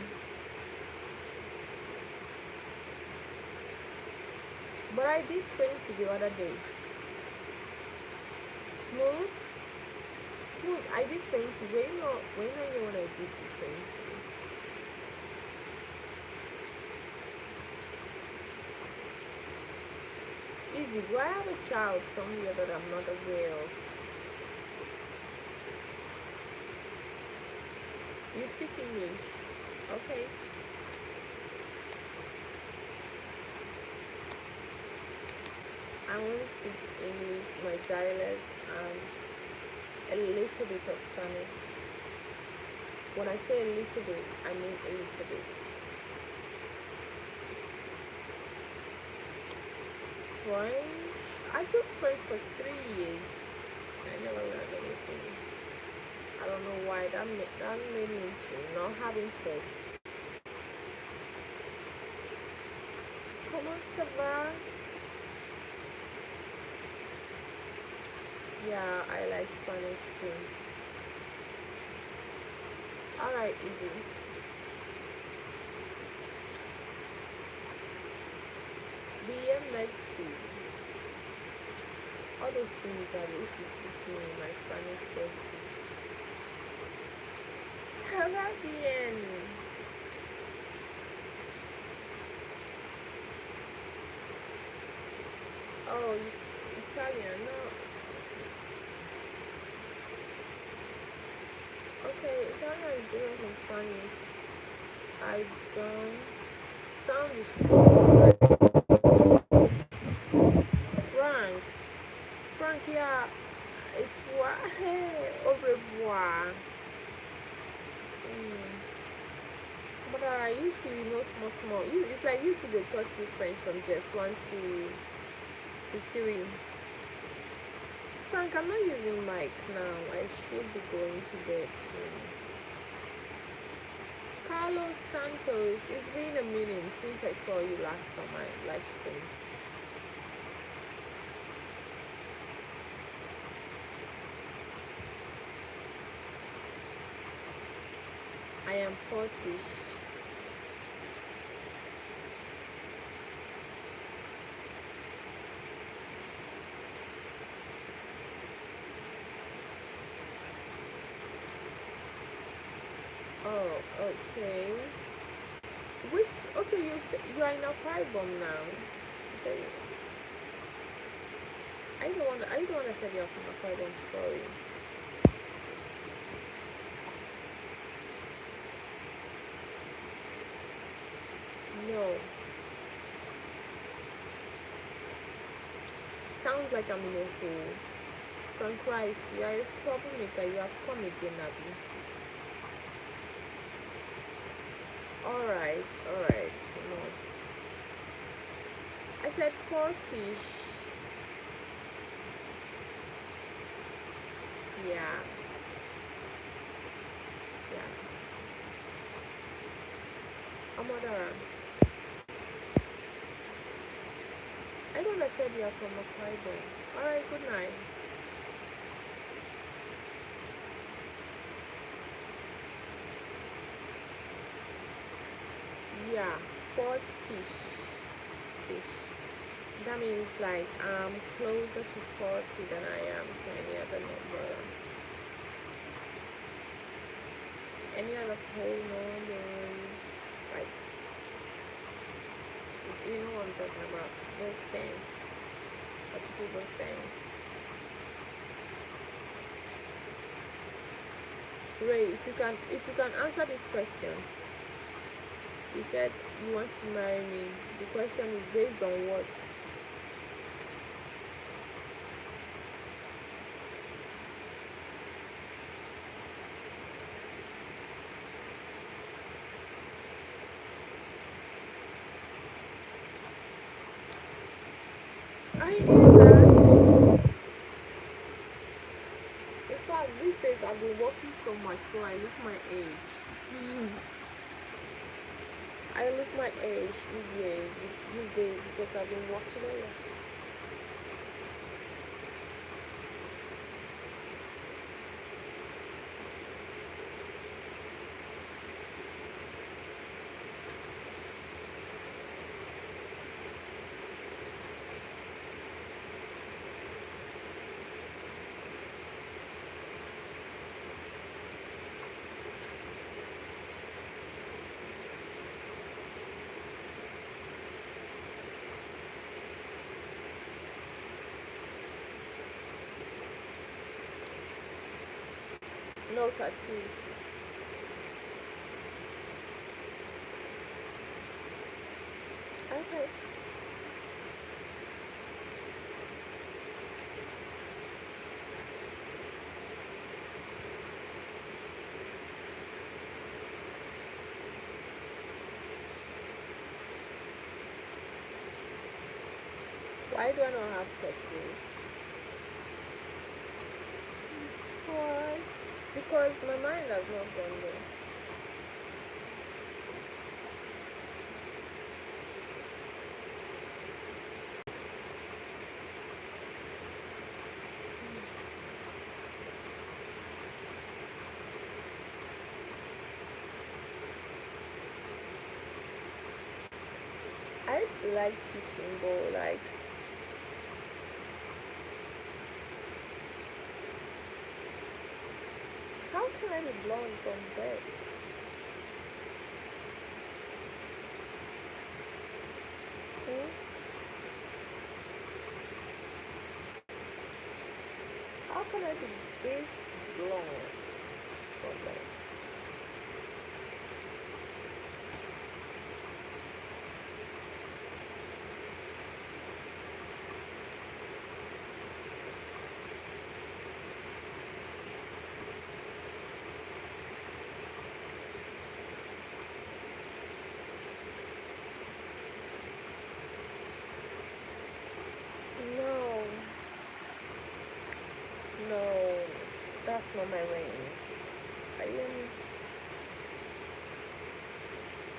But I did 20 the other day. Smooth. Smooth. I did 20. When I did the 20. Easy. Do I have a child somewhere that I'm not aware of? You speak English. Okay. I only speak English, my dialect, and a little bit of Spanish. When I say a little bit, I mean a little bit. French. I took French for 3 years. I never learned anything. I don't know why. That made me to not have interest. Comment ça va? Yeah, I like Spanish too. Alright, easy. BMXC. All those things that they used to teach me in my Spanish textbook. Ça va bien. Oh, Italian. No. Okay, Italian is different from Spanish. I don't. Sound is Frank. Frank, yeah. It was. Au revoir. Mm. But I used to know small, small. It's like you two they taught you French from just one to three. Frank, I'm not using mic now. I should be going to bed soon. Carlos Santos, it's been a minute since I saw you last on my live stream. I am 40. Oh, okay. Which okay, you are in a album now. You said I don't want to set you up in a album. Sorry. No, sounds like I'm in a hole. Frank Rice, you are a troublemaker. You have come again, Abby. All right. No, I said 40. Yeah, yeah. Amadara, I don't understand you are from Hokkaido. All right, good night. Yeah, 40. That means like I'm closer to 40 than I am to any other number. Any other whole numbers, like, you know what I'm talking about, those things, particles of things. Ray, if you can answer this question, you said you want to marry me. The question is based on what? I hear that. In fact, these days I've been working so much, so I look my age. I look my age these days because I've been working a lot. No tattoos. Okay. Why do I not have tattoos? What? Because my mind has not gone there. I used to like teaching, but like, how can I be blonde from birth? Hmm? How can I be this long from there? No, no, that's not my range. I am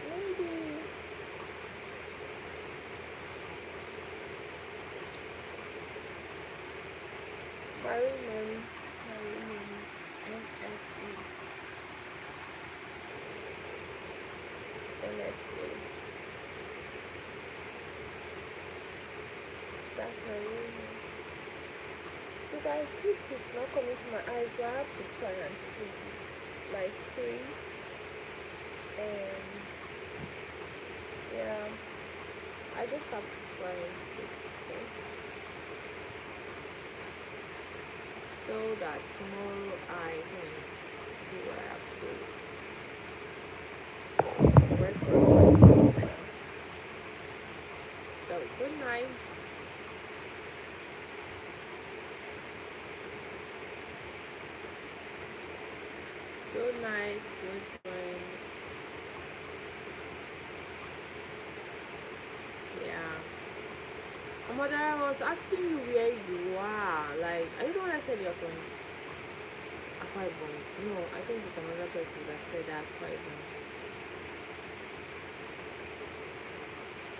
maybe Maryland, Maryland, NFA, NFA. That's my range. You guys, sleep is not coming to my eyes, but I have to try and sleep. It's like 3, and yeah, I just have to try and sleep, okay? So that tomorrow I can do what I have to do. Work. So good night. Good night, good friend. Yeah. Mother, I was asking you where you are. Like, are you the one that said you're from Akwa Ibom? No, I think it's another person that said Akwa Ibom.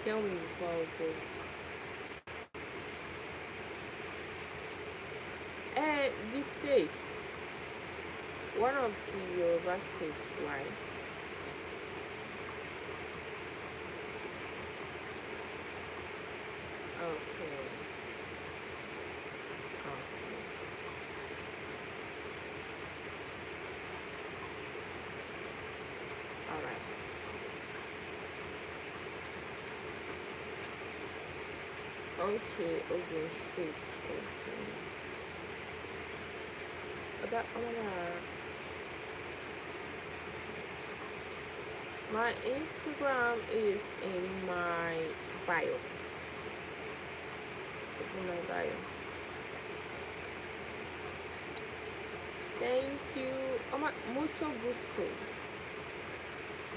Tell me before I go. The states. One of the Yoruba states, right? Okay. Okay. All right. Okay, Ogun State. Okay. My Instagram is in my bio. It's in my bio. Thank you. Mucho gusto.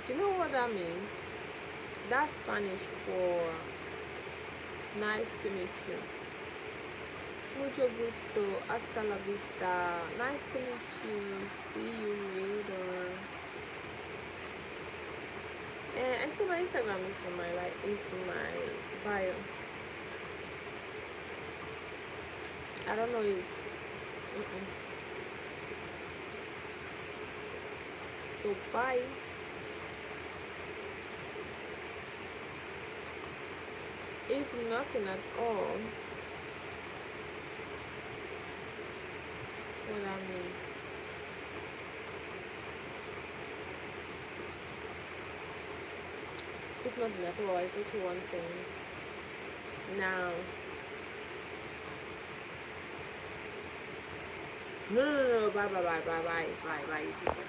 Do you know what that means? That's Spanish for nice to meet you. Mucho gusto. Hasta la vista. Nice to meet you. See you later. And I see my Instagram is in my bio. I don't know if. Mm-mm. So bye. If nothing at all, what I mean. If nothing at all, I taught you one thing. Now, no, bye, bye, bye, bye, bye, bye, bye.